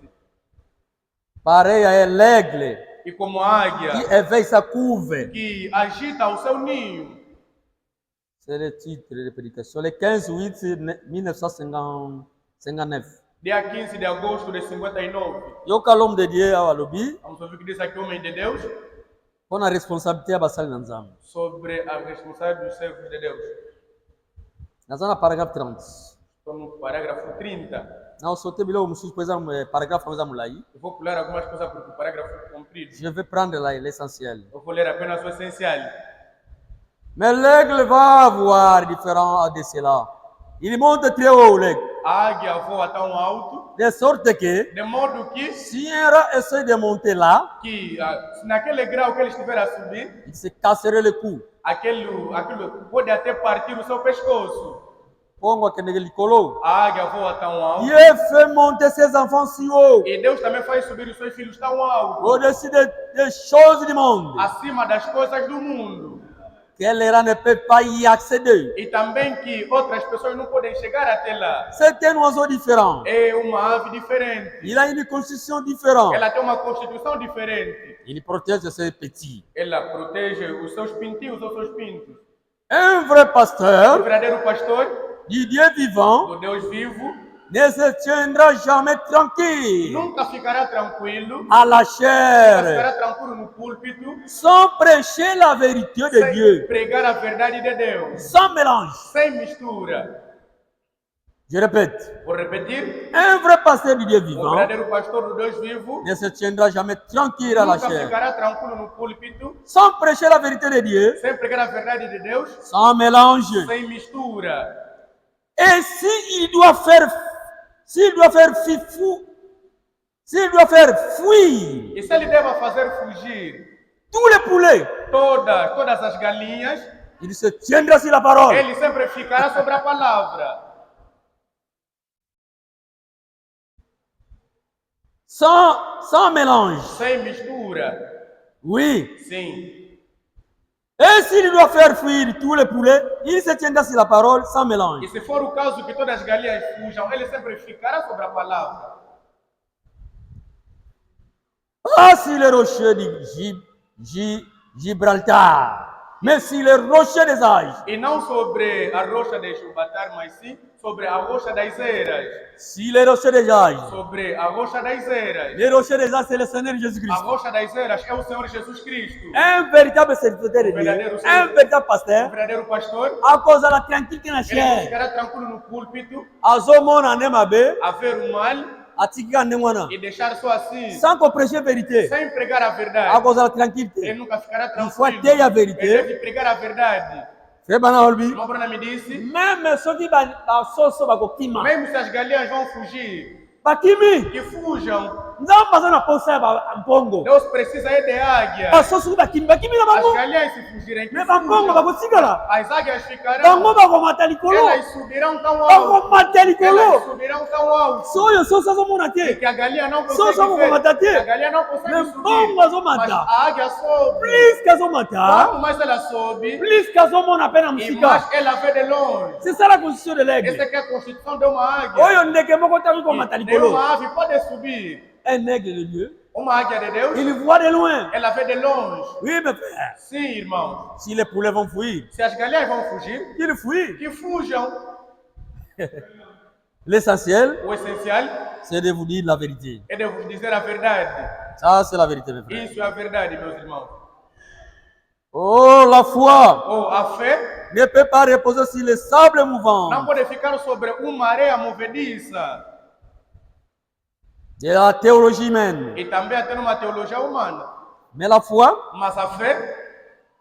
Pareil à l'aigle e como a águia qui éveille sa couve. que agita o seu ninho. C'est le titre de prédication. Le 15/8 1959. Dia 15 de agosto de 59. Yoka l'homme de Dieu à Walobi. Vamos ouvir o que diz aqui o homem de Deus On a responsabilité à Basal Nanzam. sobre a responsabilidade dos servos de Deus. Nazana paragraphe 30. Estou no parágrafo 30. Não, só tem bilhão, muitos parágraphe Nanzamulaï. Eu vou pular algumas coisas porque o parágrafo é comprido. Je vais prendre l'essentiel. Eu vou ler apenas o essencial. Mais l'aigle va voir différent de cela. Il monte très haut, l'aigle. A águia voa tão alto, De sorte que, de modo que, si un rat essaie de monter là, se naquele grau que ele estiver a subir, il se casserait le cou. aquilo pode até partir o seu pescoço. Pongo aquele licolo. A águia voa tão alto. Dieu fait monter ses enfants si haut, E Deus também faz subir os seus filhos tão alto, au-dessus des choses du monde, acima das coisas do mundo. que les rats ne peuvent pas y accéder. E também que outras pessoas não podem chegar até lá. C'est un oiseau différent. É uma ave diferente. Il a une constitution différente. Ela tem uma constituição diferente. Il protège ses petits. Ela protege os seus pintinhos, os seus pintos. Un vrai O pasteur verdadeiro pastor du Dieu vivant do Deus vivo ne se tiendra jamais tranquille nunca ficará tranquilo, à la nunca chair ficará tranquilo no púlpito, sans prêcher la vérité de sem Dieu, pregar a verdade de Deus, sans mélange. sem mistura. Je répète, Vou repetir, un vrai pasteur du Dieu o vivant verdadeiro pastor do Deus vivo ne se tiendra jamais tranquille à la nunca chair, ficará tranquilo no púlpito, sans prêcher la vérité de Dieu, sem pregar a verdade de Deus, sans mélange. sem mistura. Et s'il doit faire fifou, s'il doit faire fuir E se ele deve fazer fugir tous les poulets, todas as galinhas, il se tiendra sur la parole. ele sempre ficará sobre a palavra. Sans mélange. Sem mistura. Oui. Sim. Et s'il doit faire fuir tous les poulets, il se tiendra sur la parole sans mélange. E se for o caso que todas as galinhas fujam, ele sempre ficará sobre a palavra. Pas sur les rochers de Gibraltar, mais sur les rochers des âges. E não sobre a rocha de Jubatar, mas sim sobre a rocha das eras. Sur les rochers des âges. Sobre a rocha das eras. Les rochers des âges, c'est le Seigneur A Jésus-Christ. rocha das eras é o Senhor Jesus Cristo. Un véritable serviteur de Dieu, un véritable O pasteur, verdadeiro pastor, à cause de la tranquillité na ele chair. ficará tranquilo no púlpito, Azomona nemabe, a ver o mal atika ndengwana. e deixar só assim, Sans qu'on prêche vérité, sem pregar a à verdade. cause de la Ele tranquillité. nunca ficará Il faut tranquilo. taire la Ele vérité. deve pregar a verdade. C'est bana olbi. Irmão Bruna me disse, Même ceux qui basoso bakokima. mesmo se as galinhas vão fugir, Bakimi. que fujam. Nzambe baza na posa ya mpongo. Deus precisa é de águia. Basoso bakimi. Bakimi na As bango. galinhas se fugirem, que Mais bambongo fujam. bakosikala. As águias ficarão. Bango bakomata likolo. Elas subirão tão alto. Bakomata Elas likolo. subirão tão alto. Soyo soso azomona E te. que a galinha não Só consegue vamos matar ver. te. A galinha não consegue Mais subir. bongo Mas azomata. a águia sobe. Plus kazomata. Quanto mais ela sobe, Plus kazomona pena e musika. mais ela vê de longe. C'est ça la constitution de Essa l'aigle. é que é a constituição de uma águia. Oyo ndeke moko tangi komata E likolo. nenhuma ave pode subir. Un aigle de Dieu. Uma águia de Deus, Il voit de loin. ela vê de longe. Oui, mes frères. Sim, irmãos. Si les poulets vont fuir, Se as galinhas vão fugir, qu'ils fuient. que fujam. L'essentiel, O essencial c'est de vous dire la vérité. é de vos dizer a verdade. Ça, c'est la vérité, mes frères. Isso é a verdade, meus irmãos. Oh, la foi Ou a fé ne peut pas reposer sur les sables mouvants não pode ficar sobre uma areia movediça. de la théologie humaine. E também até numa teologia humana. Mais la foi Mas a fé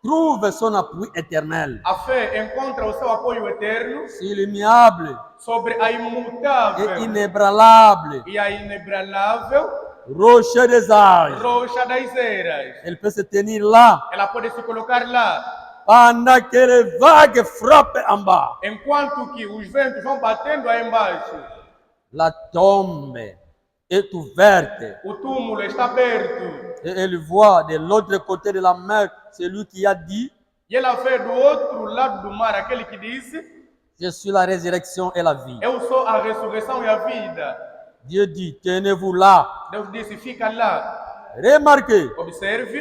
trouve son appui éternel A fé encontra o seu apoio eterno sur l'immuable sobre a et imutável inébranlable e a inebralável rocher des âges. rocha das eras. Elle peut se tenir là Ela pode se colocar lá, pendant que les vagues frappent en bas. enquanto que os ventos vão batendo aí embaixo. La tombe est ouverte. O túmulo está aberto. Et elle voit de l'autre côté de la mer celui qui a dit, E ela vê do outro lado do mar aquele que disse: je suis la résurrection et la vie. eu sou a ressurreição e a vida. Dieu dit, tenez-vous là. Deus disse: fica lá. Remarquez, Observe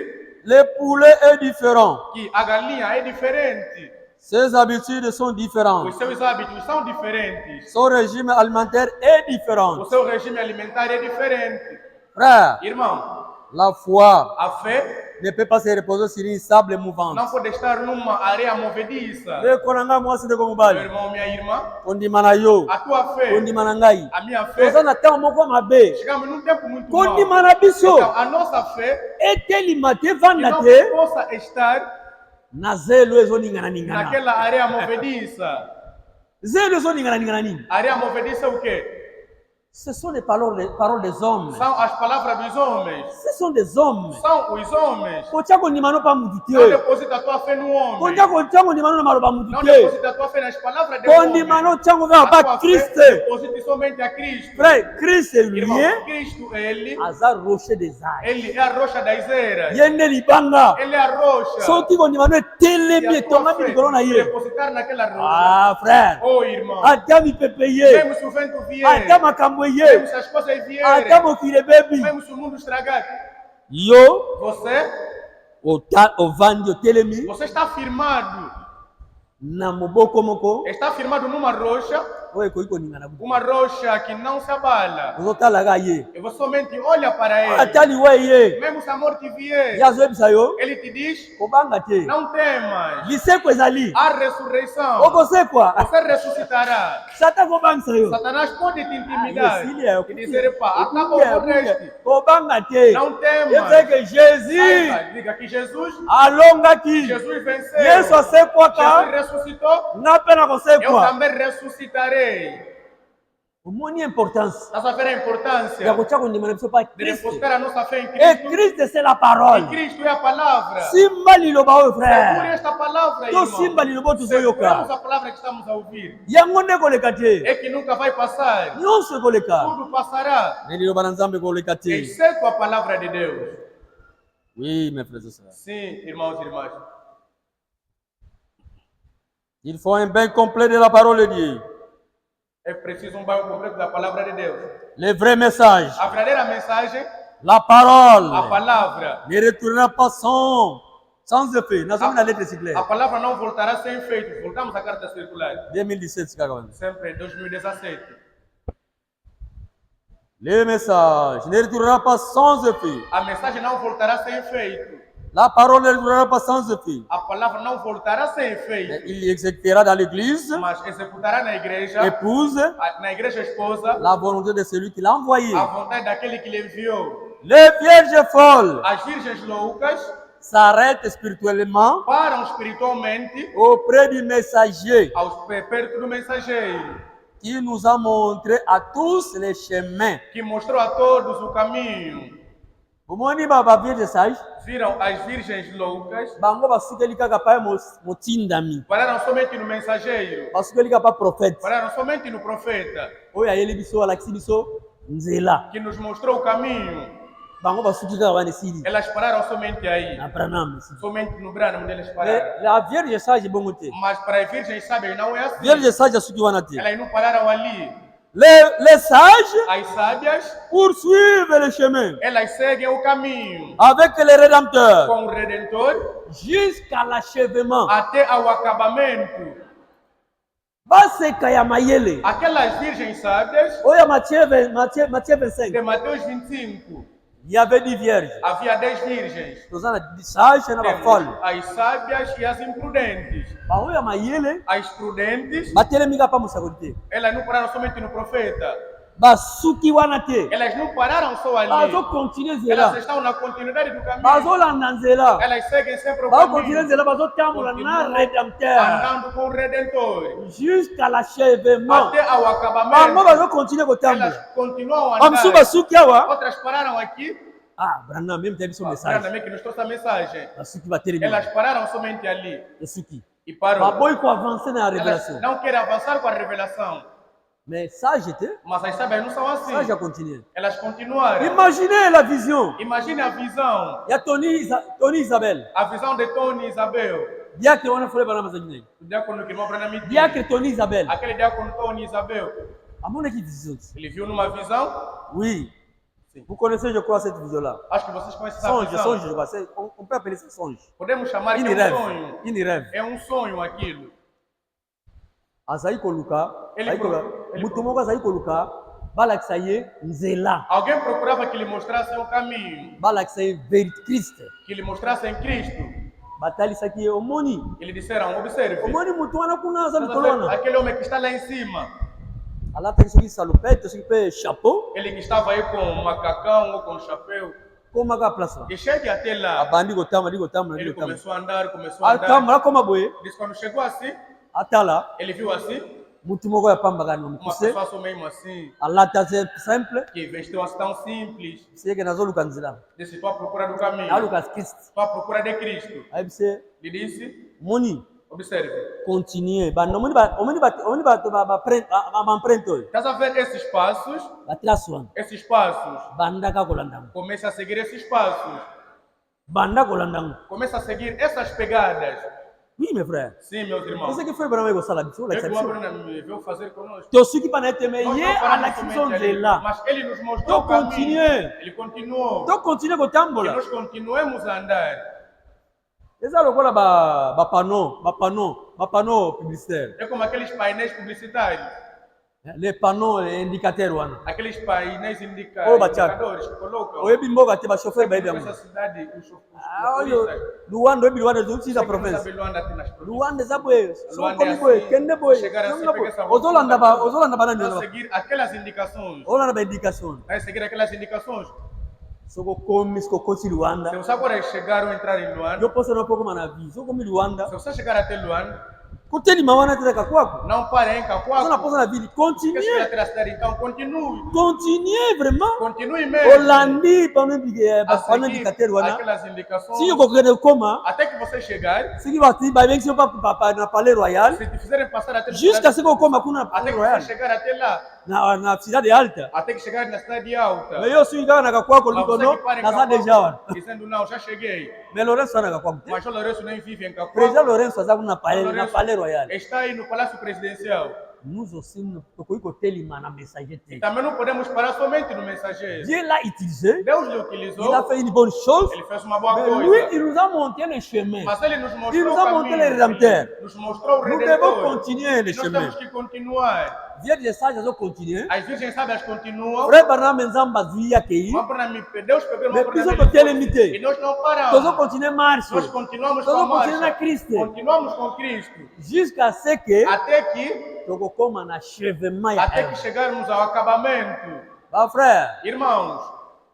le poulet est différent. que a galinha é diferente. Ses habitudes sont différentes. Os seus hábitos são diferentes. Son régime alimentaire est O différent. seu regime alimentar é diferente. Frère, Irmão, la foi a fé ne peut pas se reposer sur une sable mouvante. não pode estar numa areia movediça. Le konanga mwasi de Meu komubali. irmão, minha irmã, Kondima yo. a tua fé, Kondima na ngai. a minha fé, Toza na ntango moko mabe. chegamos num tempo muito mau. Kondima na biso. Então, a nossa fé Etelima te que vanda não te. possa estar Na zelo ezoningana ningana. naquela areia movediça. Zelo ezoningana ningana nini. Areia movediça é o quê? Ce sont les paroles des hommes. São as palavras dos homens. Ce sont des hommes. São os homens. Kotia kondima no pa mutu Não te. deposita a tua fé no homem. Kotia kondima no na maloba mutu Não te. deposita a tua fé nas palavras de homem. Kondima no tiango vers A ba tua fé Christ. deposite somente a Cristo. Frère, Christ est Irmão, lié. Cristo, ele Azar rocher des âges. é a rocha das eras. Yende libanga. Ele é a rocha. Soki kondima no E etelemi a tua etongami fé likolo na ye. depositar naquela rocha. Ah, frère. Oh, irmão. Ata mipepe ye. Mesmo se o vento vier. Ata makambo Mesmo ye. se as coisas vierem. Ata mokili bebi. Mesmo se o mundo estragar. Yo, Você ovandi otelemi. Você está firmado. Na moboko moko. Está firmado numa rocha. Oye koyi koningana butu. Uma rocha que não se abala. Ozotalaga ye. E você somente olha para ele. Atali we ye. Mesmo se a morte vier. Yazoyebisa yo. Ele te diz: Kobanga te. não temas. Liseko ezali. A ressurreição. Okosekwa. Você ressuscitará. Sata kobangisa yo. Satanás pode te intimidar Yes, e dizer: pá, acaba o reste. Kobanga te. Não temas. Yebiseke Jesus. Saiba, diga que Jesus Alongaki. venceu. Yesu Jesus asekwaka. ressuscitou. Na pe na Eu kosekwa. também ressuscitarei. Omoni importance. Nós a ver a importância Ya kotia kondima na biso pa de Christ. depositar a nossa fé em Et Cristo. Christ c'est la E parole. Cristo é a palavra. Simba liloba oyo Segure frère. esta palavra, To irmão. simba liloba Seguramos tozoyoka. a palavra que estamos a ouvir. Yango nde koleka te. É que nunca vai passar. Nyonso ekoleka. Tudo passará. Ne liloba na Nzambe koleka te. Exceto a palavra de Deus. Oui, mes frères et sœurs. Sim, irmãos e irmãs. Il faut un bain complet de la parole de Dieu. É preciso um banho completo da palavra de Deus. Le vrai message. A verdadeira mensagem, La parole. a palavra. Ne retournera pas sans effet. Nós somos na letra A circulaire. palavra não voltará sem efeito. Voltamos à carta circular. 2017, Chicago. Sempre em 2017. Le message ne retournera pas sans effet. A mensagem não voltará sem efeito. La parole ne retournera pas sans effet. A palavra não voltará sem Mais efeito. il exécutera dans l'église, Mas executará na igreja, épouse, na igreja esposa, la volonté de celui qui l'a envoyé. a vontade daquele que lhe enviou. Les vierges folles As virgens loucas s'arrêtent spirituellement param espiritualmente auprès du messager perto do mensageiro, qui nous a montré à tous les chemins. que mostrou a todos o caminho. Omoni baba vierge sage, Viram as virgens loucas, bango basukeli kaka pa motindami, pararam somente no mensageiro, basukeli kaka pa prophète. pararam somente no profeta, Oyo ayeli biso alakisi biso nzela. que nos mostrou o caminho. Bango basuki kaka wana esili. Elas pararam somente aí, Na Branham esili. somente no Branham onde eles Mais pararam. la vierge sage bongo te. Mas para as virgens sábias não é assim. Vierge sage asuki wana te. Elas não pararam ali. Les sages As sábias, poursuivent le chemin elas seguem o caminho avec le Rédempteur com o Redentor jusqu'à l'achèvement. até ao acabamento. Baseka ya mayele. Aquelas virgens sábias Oya Matthieu 25. de Mateus 25, Il y avait 10 vierges. havia 10 virgens. Tozana di sage na ba Temos folle. as sábias e as imprudentes. Ba oya mayele As prudentes, batelemi kapa musakoli te. elas não pararam somente no profeta. Basuki wana te. Elas não pararam só ali. Bazo continue Elas nzela. estão na continuidade do caminho. Bazolanda nzela. Elas seguem sempre o Bazo continue caminho, nzela bazotambola na Rédempteur andando com o Redentor jusqu'à l'achèvement. até ao Bango acabamento. bazo continue kotambola. Elas continuam a Bamisu andar. basuki awa. Outras pararam aqui. Ah, Branham mesmo teve sua Mensagem. mensagem. Que nos trouxe a mensagem. Basuki batelemi. Elas pararam somente ali Basuki. e parou. Baboy ko avancer na Elas révélation. não querem avançar com a revelação. Mais sage était, Mas as sábias não são assim. sage a continué. Elas continuaram. Imaginez la vision. Imagine a visão. Il y a Tony Isabelle. A visão de Tony e Isabel. Diacre, on a fait la mazagine. O diácono que irmão Branham disse. Diacre Tony Isabelle. Aquele diácono Tony e Isabel. À mon équipe vision. Ele viu numa visão. Oui. Sim. Vous connaissez, je crois, cette vision-là. Acho que vocês conhecem essa Songe, visão. songe, je crois. On peut appeler ça songe. Podemos chamar Une que é rêve. sonho. Une rêve. É sonho aquilo. Azaï Koluka. Ele Mutumoka Azaï Koluka. Balaksaye Nzela. Alguém procurava que lhe mostrasse um caminho. Balaksaye Vérité Christ. Que lhe mostrasse em Cristo. Batali Saki Omoni. Eles disseram, observe. Omoni Mutuana Kuna Zalutolona. Aquele homem que está lá em cima. Allah tem que salopete, tem que chapeau. Ele que estava aí com um macacão ou com um chapéu. Como a place lá? E chegue até lá. Abandi gotama, Ele começou a andar, começou a andar. Alcamara como a boé. Diz quando chegou assim. Até lá. Ele viu assim. Mutumogo ya pamba gani Uma mukuse. pessoa mesmo assim. Allah tá simple. Que vestiu assim tão simples. C'est que nazo lukanzila. Disse, estou à procura do caminho. Na lukas Christ. Estou à procura de Cristo. Aí você Ele disse, moni observe. continuer. Ba omoni ba prento. Estás a ver esses passos? Ba traço. Esses passos. Banda ka kolandang. Começa a seguir esses passos. Banda kolandang. Começa a seguir essas pegadas. Oui, mes frères. Sim, meus irmãos. Você que foi para mim gostar da bicho, É que o Abraão veio fazer conosco. Tô suki para nete me Nós ye não a paramos la somente question ali, de là. mas ele nos mostrou Tô o caminho. continuer. Ele continuou. Tô continuer ko E tambola. nós continuamos a andar. Eza lokola ba panneau publicitaire. É como aqueles painéis publicitários. Les panneaux indicateurs wana. Aqueles painéis Oh, indicadores que colocam. Oyebi mboka te ba chauffeur ba yebi Nessa yango. cidade, os Oyo Luanda oyebi Luanda zuti da province. Luanda eza boye. Sokomi boye, kende boye. Ozolanda ba nani Vai wana. seguir aquelas indicações. Olanda ba indication. Vai seguir aquelas indicações. Soko komi soko koti Se Luanda. você agora chegar ou entrar em Luanda, Yo posa na poko mana vi. Soko mi Luanda. se você chegar até Luanda, Kuteli mawana te ka kwako. não pare em Posa na Cacoaco. posa na vi. Quer chegar Continue. até a cidade, então continue. Continue vraiment. Continue mesmo. Olandi panneau A panneau seguir indicateur wana. aquelas indicações. Si yo kokende koma, Até que você chegar, siki bati ba bengi so pa na Palais Royal. se te fizerem passar até Jusqu'à ce qu'on koma kuna na até Palais que Royal. você chegar até lá, Na cidade alta. até que chegar na cidade alta. Mais yo si ngaka na kakwako Mas liko você no, que para em naza deja wana. Cacoaco, dizendo não, já cheguei. Mais Lourenço ana kakwako te. Mas o Lourenço nem vive em Président Cacoaco. Lourenço aza kuna na Palais Royal. Está aí no Palácio Presidencial. Nous aussi tokoki kotelima na messager te. Também não podemos parar somente no mensageiro. Dieu l'a utilisé. Deus lhe Il a utilizou, fait une bonne chose. ele fez uma boa Mais coisa. lui, il nous a montré le chemin. Mas ele nos Il mostrou nous o a montré le Rédempteur. caminho, nos mostrou o Nous devons Redentor. continuer le Nós chemin. temos que continuar. Vierge sage azo continuer. As virgens sábias continuam. Frère Barnam Nzamba azwi akei. Deus pegou Mais uma biso promessa totelemi te. e nós não Tozo paramos. continuer marche. Nós continuamos com Tozo a continuer na marcha. Christ. Continuamos com Cristo. Jusqu'à ce que Até que, tokokoma na achèvement ya até que chegarmos ao acabamento. ba frère, Irmãos,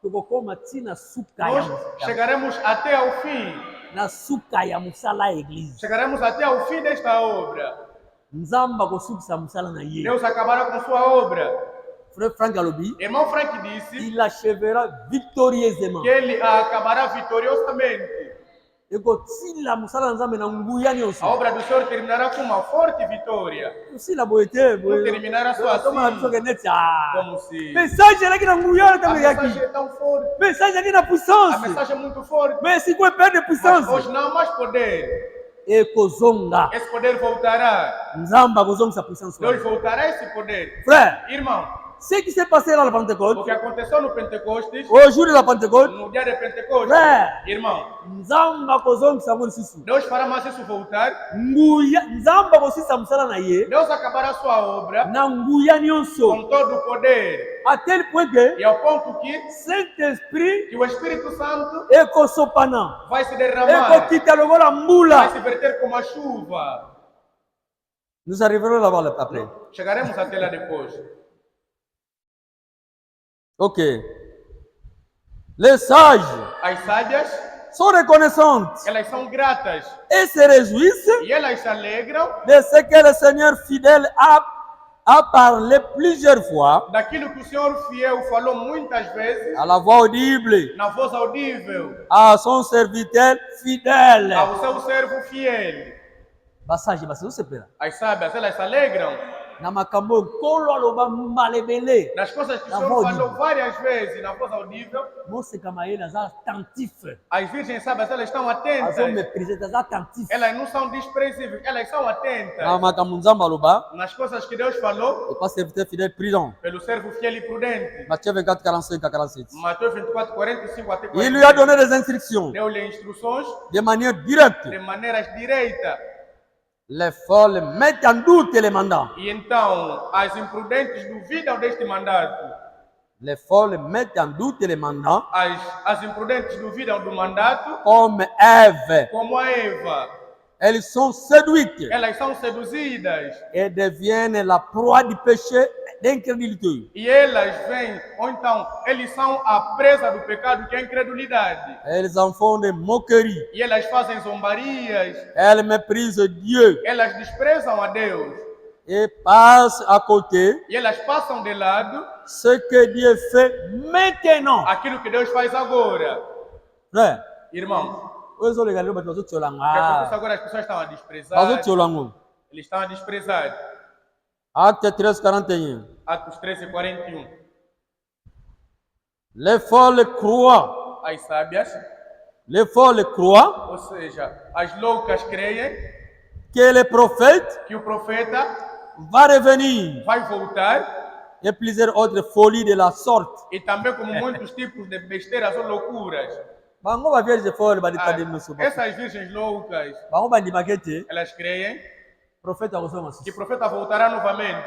tokokoma ntina suka ya nós mosala. chegaremos até ao fim. Na suka ya mosala ya église. Chegaremos até ao fim desta obra. Nzamba kosukisa mosala na ye. Deus acabará com sua obra. Frère Frank alobi, Irmão Frank disse il achèvera victorieusement. que ele acabará vitoriosamente. Ekotila mosala na Nzambe na nguya A nyonso. obra do Senhor terminará com uma forte vitória. Osila boye te, Não boye. terminará só Toma biso assim, ke neti ah. como se Message eleki na nguya a tambe mensagem yaki. é tão forte. Message eleki na A puissance. mensagem é muito forte. Mais si quoi perdre Mas puissance. hoje não há mais poder. Ekozonga. Esse poder voltará. Nzamba kozongisa puissance. Deus voltará esse poder. Frère, Irmão, ce qui s'est passé là à la o Pentecôte, que aconteceu no Pentecostes, au jour de la Pentecôte, no dia de Pentecostes, Frère, irmão, Nzamba kozongisa ngo lisusu. Deus fará mais isso voltar. Nguya, Nzamba kosisa mosala na ye. Deus acabará sua obra Na nguya nyonso. com todo o poder. À tel point que E ao ponto que Saint-Esprit o Espírito Santo ekosopana. vai se derramar, Ekokita lokola vai mbula. se verter como a chuva. Nous arriverons là-bas après. Chegaremos até lá depois. Ok. Les sages As sábias, sont reconnaissantes elas são gratas et se réjouissent e elas se alegram de ce que le Seigneur fidèle a parlé plusieurs fois daquilo que o Senhor fiel falou muitas vezes à la voix audible na voz audível à son serviteur fidèle. ao seu servo fiel. Basage, basi, você pera. As sábias, elas se alegram. na makambo nkolo aloba malebele nas coisas que o na Senhor voz falou audible. várias vezes na voz audível. mosekama ye naza attentif As virgens sábias, elas estão atentas. azoméprise naza attentif Elas não são desprezíveis, elas são na atentas. makambo nzambe aloba Nas coisas que Deus falou, et pas serviteur fidèle prudent. pelo servo fiel e prudente. Matthieu 24, 45 à 47. Mateus 24, 45 até Il lui a 46. donné des instructions Deu-lhe instruções de manière directe. de maneiras direitas. Les folles mettent en doute les mandats. E então, as imprudentes duvidam deste mandato. Les folles mettent en doute les mandats As imprudentes duvidam do mandato, comme Ève. como a Eva. Elles sont séduites Elas são seduzidas. et deviennent la proie du péché d'incrédulité. E elas vêm, ou então, eles são a presa do pecado, que é a incredulidade. Elles en font des moqueries. E elas fazem zombarias. Elles méprisent Dieu Elas desprezam a Deus. et passent à côté E elas passam de lado ce que Dieu fait maintenant. aquilo que Deus faz agora. Frère, Irmãos, oyo ozolega bato porque por isso bazotiolango agora as pessoas estão a desprezar. bazotiolango. Eles estão a desprezar. Acte 13, 41. Atos 13, 41. Les folles croient, As sábias, les folles croient ou seja, as loucas creem que le prophète que o profeta va revenir vai voltar, et plusieurs autres folies de la sorte. e também como muitos tipos de besteiras ou loucuras. Bango ba vierge folle ba ditade Ah, nusu. essas virgens loucas, Bango ba ndimake elas creem prophète akozonga que o sisi. profeta voltará novamente.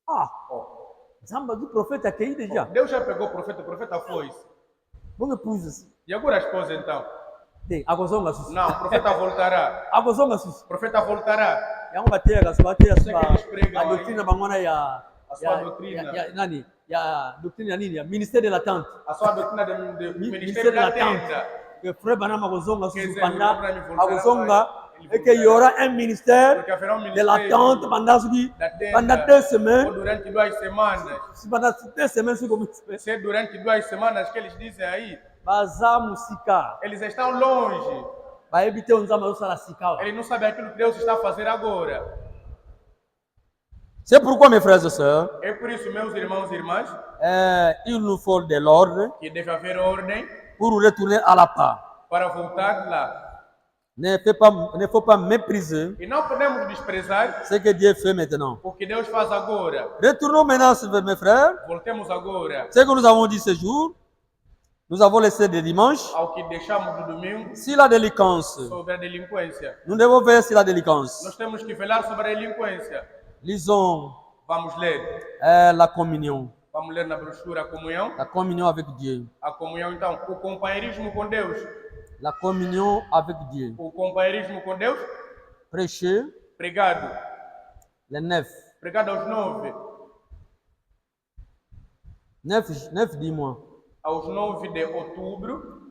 Ah, nzambe du prophète akei déjà. Deus já pegou o profeta foi. Bonge pouze. E agora a esposa então? Te akozonga sisi. Não, o profeta voltará. Akozonga sisi. O profeta voltará. Yango bateka so bateya Sei que eles pregam a aí. doctrine bango na ya A sua doutrina. nani? Ya doctrine ya nini? Ya ministère de l'attente. A sua doutrina do Ministério Ministério da da Tenda. Que frère Banama akozonga Quer sisi dizer, pendant o Abraham voltará, akozonga ele et qu'il y aura un ministère Porque haverá um de ministério l'attente pendant subi da tenda pendant 2 ou semaines. durante 2 semanas. Si pendant 2 semaines como Se é durante 2 semanas que eles dizem aí, baza musika eles estão longe. ba ebite onzama osala sika. Eles não sabem aquilo que Deus está a fazer agora. C'est pourquoi mes frères et sœurs, É por isso, meus irmãos e irmãs, il nous faut de l'ordre que deve haver ordem pour retourner à la part. para voltar lá. Ne faut pas mépriser E não podemos desprezar ce que Dieu fait maintenant. o que Deus faz agora. Retournons maintenant, mes frères. Voltemos agora Ce que nous avons dit ce jour, nous avons laissé de dimanche ao que deixamos no domingo sur la délinquance. sobre a delinquência. Nous devons veiller sur la délinquance. Nós temos que velar sobre a delinquência. Lisons Vamos ler. la communion. Vamos ler na brochura a comunhão. La communion avec Dieu. A comunhão, então, o companheirismo com Deus. La communion avec Dieu. O companheirismo com Deus, Prêcher pregado. les 9. Pregado aos 9. 9 dis-moi. Aos 9 de outubro.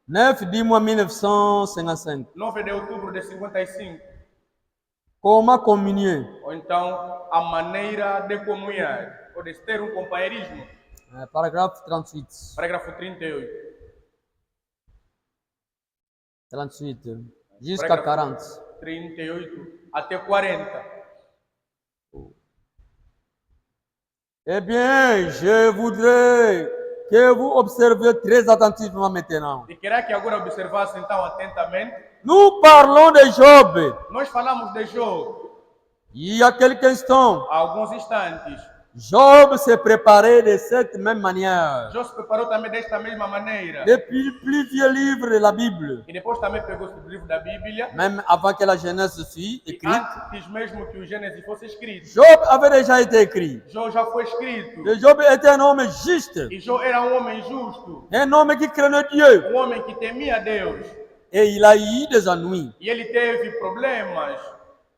9 dis-moi 1955. 9 de outubro de 55. Comment communier? Ou então, a maneira de comunhar. Ou de ter um companheirismo. Paragraphe 38. Parágrafo 38. 38. Jusqu'à 40. 38 até 40. Eh bien, je voudrais que vous observiez très attentivement maintenant. E queria que agora observasse então atentamente. Nous parlons de Job. Nós falamos de Job Il y a quelques instants, há alguns instantes. Job s'est préparé de cette même manière. Job se preparou também desta mesma maneira. Depuis le plus vieux livre de la Bible, E depois também pegou o livro da Bíblia. même avant que la Genèse fût écrite, Antes mesmo que o Gênesis fosse escrito. Job avait déjà été écrit. Job já foi escrito. Et Job était un homme juste, E Job era um homem justo. un homme qui craignait Dieu. Um homem que temia Deus. Et il a eu des ennuis. E ele teve problemas.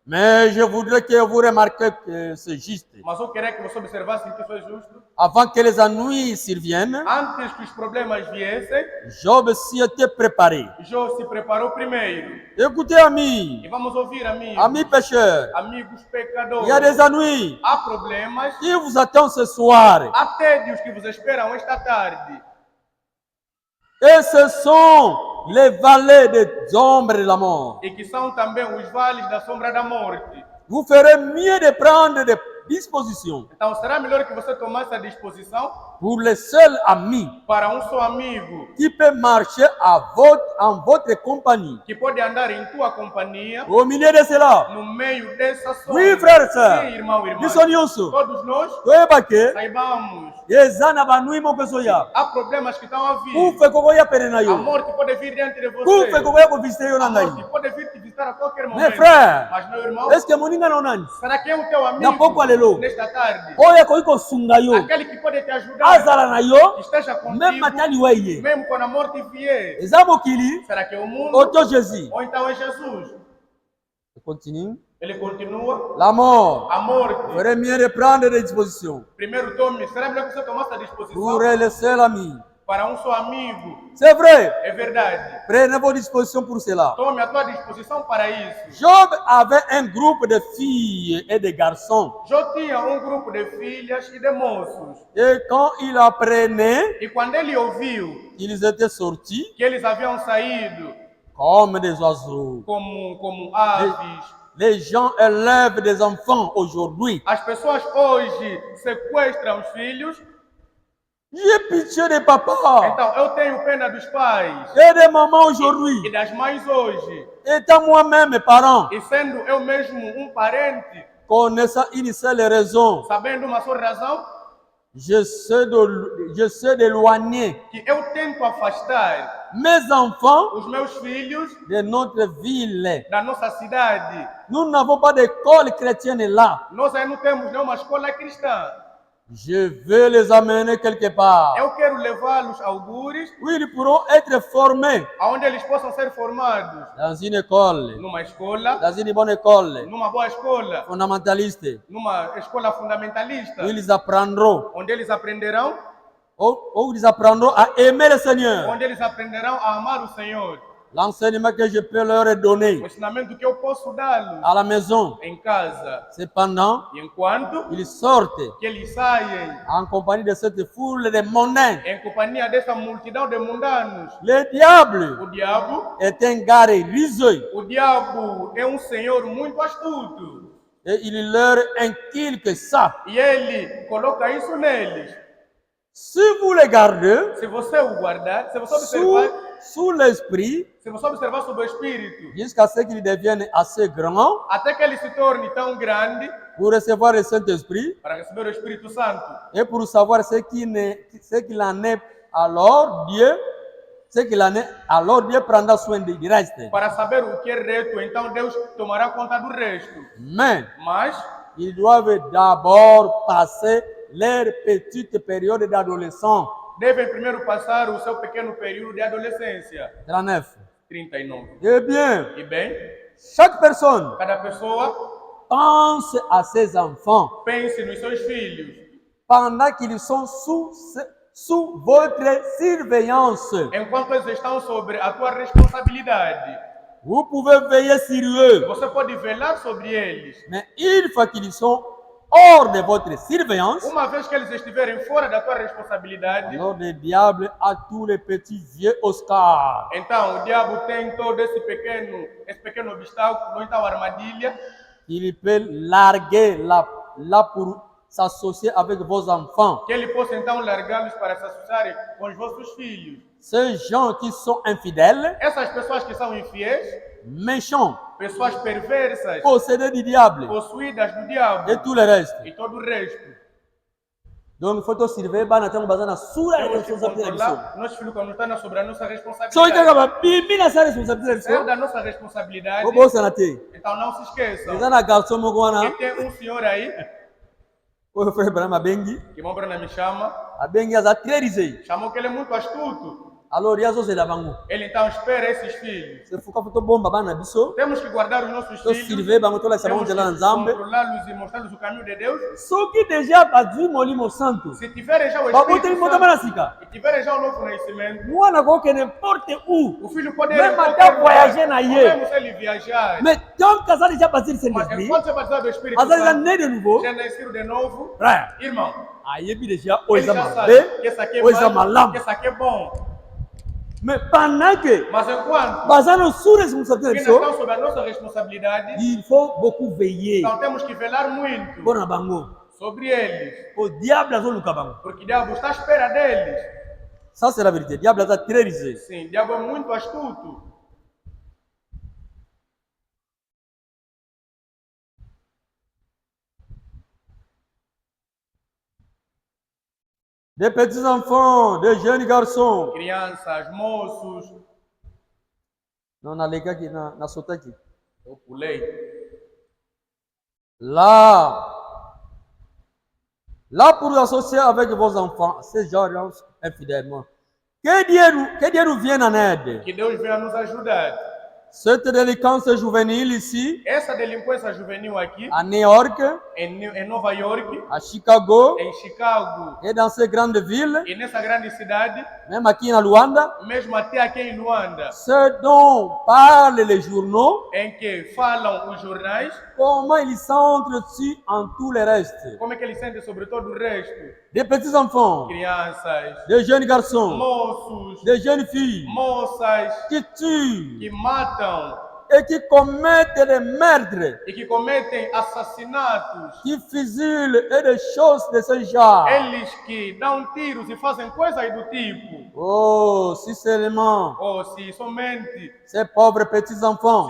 Mais je voudrais que vous remarquiez que c'est juste. Mas eu queria que você observasse que isso é justo. Avant que les ennuis surviennent, Antes que os problemas viessem, Job s'y était préparé. Job se preparou primeiro. Écoutez, amis, E vamos ouvir, amigos. amis pécheurs, Amigos il pecadores. y a des ennuis Há problemas. qui vous attendent ce soir. Há tédios que vos esperam esta tarde. Et ce sont les vallées des ombres de la mort. E que são também os vales da sombra da morte. vous ferez mieux de prendre des dispositions Então será melhor que você tomasse a disposição pour le seul ami para seu amigo qui peut marcher en votre compagnie. que pode andar em tua companhia, Au milieu de cela, no meio dessa sombra. oui, frère et sœur, Sim, irmão, irmã. biso nyonso, Todos nós toyeba ke saibamos, eza na banui moko ezoya há problemas que estão a vir. kufe kokoya pene na A yo, morte pode vir diante de você. kufe kokoya kovisite yo na A ngai. morte pode vir te visitar a qualquer Mais momento. frère, Mas meu irmão, est-ce que moninga na onani será que é o teu na amigo poko alelo nesta tarde? oyo akoki kosunga yo Aquele que pode te ajudar, azala na yo que esteja contigo, meme matali weye mesmo quando a morte vier. eza mokili Será que é o mundo? oto Jésus. Ou então é Jesus? Je continue. Ele continua. La mort A morte. ferait mieux de prendre des dispositions Primeiro tome. Será melhor que você tomasse a disposição pour le seul ami. para seu amigo. C'est vrai, É verdade. prenez vos dispositions pour cela. Tome a tua disposição para isso. Job avait un groupe de filles et de garçons. Jó tinha grupo de filhas e de moços. Et quand il apprenait E quando ele ouviu qu'ils étaient sortis que eles haviam saído comme des oiseaux, como aves, les gens élèvent des enfants aujourd'hui. as pessoas hoje sequestram os filhos. J'ai pitié des papas Então eu tenho pena dos pais et des mamans aujourd'hui. e das mães hoje. Étant moi-même parent, E sendo eu mesmo parente, connaissant une seule raison, sabendo uma só razão, j'essaie d'éloigner que eu tento afastar mes enfants os meus filhos de notre ville. da nossa cidade. Nous n'avons pas d'école chrétienne là. Nós aí não temos nenhuma escola cristã. Je veux les amener quelque part Eu quero levá-los a algures, où ils pourront être formés aonde eles possam ser formados dans une école, numa escola, dans une bonne école numa boa escola, fondamentaliste, numa escola fundamentalista, où ils apprendront, onde eles aprenderão, où ils apprendront à aimer le Seigneur. onde eles aprenderão a amar o Senhor. L'enseignement que je peux leur donner O ensinamento que eu posso dar-los à la maison. em casa. Cependant, E enquanto ils sortent que eles saem en compagnie de cette foule de mondains. em companhia dessa multidão de mundanos, Le diable o diabo est un gars rusé O diabo é senhor muito astuto. et il leur inculque ça. E ele coloca isso neles. Si vous les gardez Se você o guardar, se você observar, sous l'esprit, se você observar sobre o espírito, jusqu'à ce qu'ils deviennent assez grands até que ele se torne tão grande pour recevoir le Saint-Esprit para receber o Espírito Santo et pour savoir ce qu'il en est, alors Dieu prendra soin du reste. para saber o que é reto, então Deus tomará conta do resto. Mais Mas ils doivent d'abord passer leur petite période d'adolescence. devem primeiro passar o seu pequeno período de adolescência. 39. 39. Eh bien, E bem, chaque personne cada pessoa pense à ses enfants pense nos seus filhos pendant qu'ils sont sous votre surveillance. enquanto eles estão sobre a tua responsabilidade. Vous pouvez veiller sur eux, Você pode velar sobre eles. mais une fois qu'ils sont hors de votre surveillance, Uma vez que eles estiverem fora da tua responsabilidade, alors le diable a tous les petits vieux Oscar. então o diabo tem todo esse pequeno obstáculo, ou então armadilha, Il peut larguer là pour s'associer avec vos enfants. que ele possa então largá-los para se associarem com os vossos filhos. Ces gens qui sont infidèles, Essas pessoas que são infiéis, méchants, pessoas perversas, possédés du diable possuídas do diabo et tout le reste. e todo o resto. Donc, il faut te surveiller, bana tango bazana sous la Temos que responsabilité. controlar nossos filhos quando estão sobre a nossa So, il y responsabilidade. a bibi na sa responsabilité. É da nossa responsabilidade, Bobo sanate. então não se esqueçam. Les ana garçon moko wana, E tem senhor aí, o frère Branham abengi, que meu Bruna me chama, abengi aza très risé. chamou que ele é muito astuto. Alors, yazo zela bango. Ele então espera esses filhos. Se fuka foto bomba bana biso, Temos que guardar os nossos to filhos, surveiller bango to la sa bango temos jela que nzambe. controlá-los e mostrá-los o caminho de Deus. Soki déjà bazui molimo santo. Se tiverem já o Babote Espírito moto Santo bana sika. e tiverem já o novo nascimento, Mwana ko ke n'importe où. o filho pode ir Mesmo em qualquer até lugar, voyager na podemos ye. ele viajar. Mais tant que ça déjà passé le Mas Saint-Esprit, enquanto você batizado do Espírito aza déjà Santo, né de nouveau. já nascido de novo, Frère, irmão, ayebi déjà ele oza já sabe mabe, que esse aqui é oza mal, malam. que esse aqui é bom. Mais pendant que Mas enquanto basano sous responsabilité, que não estão sob a nossa responsabilidade, il faut beaucoup veiller. então temos que velar muito Pour na bango. sobre eles. O diable azoluka bango. Porque o diabo está à espera deles. Ça c'est la vérité. Diable a très risé. Sim, o diabo é muito astuto. Des petits enfants, des jeunes garçons. Crianças, moços. Não, na lega aqui, na sota aqui. Eu pulei. Là, pour associer avec vos enfants, ces gens infidèlement. Que Dieu nous vienne en aide. Que Deus venha nos ajudar. Cette délinquance juvénile ici, Essa delinquência juvenil aqui, à New York, em Nova York, à Chicago, em Chicago et dans ces grandes villes, e nessa grande cidade, même aqui na Luanda, mesmo até aqui em Luanda, ce dont parlent les journaux, em que falam os jornais, comment ils s'entretuent en tout le reste. como é que eles sentem sobre todo o resto. Des petits enfants, Crianças, des jeunes garçons, moços, des jeunes filles moças qui tuent que matam et qui commettent des meurtres, e que cometem assassinatos. qui fusillent et des choses de ce genre. Eles que dão tiros e fazem coisas do tipo. Oh, si seulement Ou se somente ces pauvres petits enfants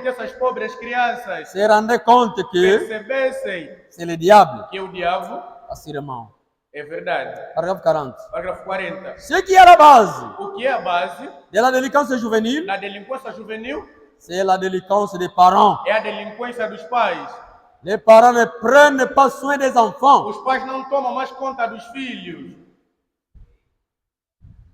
essas pobres crianças se rendaient compte que percebessem c'est le diable, que o diabo assurément. é verdade. Paragraphe 40. Parágrafo 40. Ce qui est à la base O que é a base de la délinquance juvénile, da delinquência juvenil c'est la délinquance des parents. é a delinquência dos pais. Les parents ne prennent pas soin des enfants. Os pais não tomam mais conta dos filhos.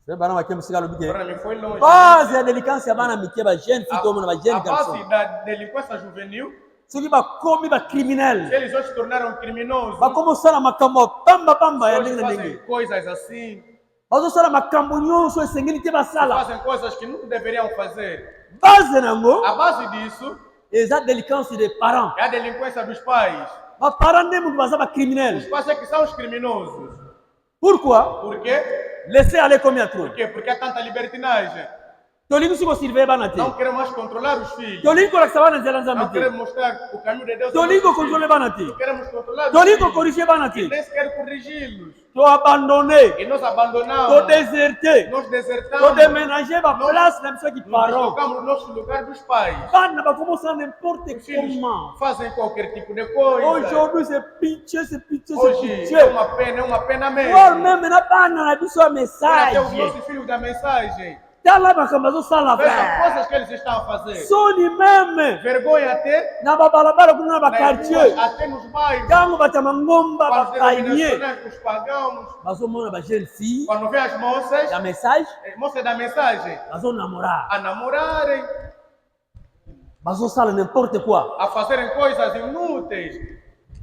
Agora Para mim foi longe. base ya délinquance ya bana mike ba jeune fille to ba jeune A garçon. base da delinquência juvenil, Soki bakomi ba se criminel. eles hoje se tornaram criminosos, Bakomi osala makambo pamba ya hoje ndenge na fazem ndenge. coisas assim, Bazosala makambo nyonso esengeli te basala. fazem coisas que não deveriam fazer. Base nango A base disso eza délinquance des parents. é a delinquência dos pais. Ba parents nde mutu baza ba Os criminel. pais é que são os criminosos. Pourquoi? Por quê? Laissez aller comme à trop. Por quê? Porque há tanta libertinagem. Tolingi siko surveiller bana te. Não queremos mais controlar os filhos. Tolingi ko lakisa bana nzela Não nzambe te. queremos mostrar o caminho de Deus. Tolingi ko aos nossos contrôler filhos. bana te. Queremos controlar os Tolingi ko filhos. corriger bana E te. nem sequer corrigi-los. To abandonner. E nós To abandonamos. déserter. Nós To desertamos. déménager ba place na biso ki Nos parents. deslocamos no nosso lugar dos pais. Bana bakomosa n'importe Os filhos comment. fazem qualquer tipo de coisa. Aujourd'hui c'est pitié, c'est pitié, c'est Hoje pitié. é uma pena mesmo. Voire même na bana na biso ya Até os message. nossos filhos da mensagem. Tala makambo azosala Veja as frère. coisas que eles estão a fazer. Soni même Vergonha até na babalabala kuna na nas bakartier. ruas, até nos bairros. Ntango bato ya mangomba Com as bakaye denominações, os pagãos. bazomona ba jeune fille Quando vê as moças, ya message moças da mensagem, bazonamorar, a namorarem, bazosala n'importe quoi, a fazerem coisas inúteis,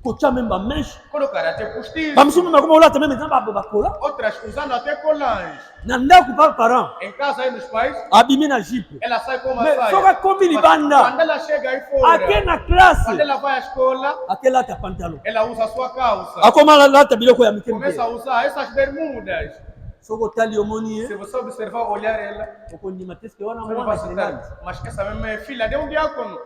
kotia même bameshe colocar até postiço, bamosusu meme bakoma olata meme nzambe bakola outras usando até colãs. na ndako pa parent Em casa aí nos pais, abimi na jipe ela sai com uma mais saia. soki akomi Mas libanda quando ela chega aí fora, ake na classe quando ela vai à escola, ake lata pantalon ela usa a sua calça. akoma lata biloko ya mike Começa a mike usar essas bermudas. soki otali omoni Se ye você observar, olhar ela, okondima te sike wana você não mwana vai kidengani citar. Mas essa mesma é filha de um diácono.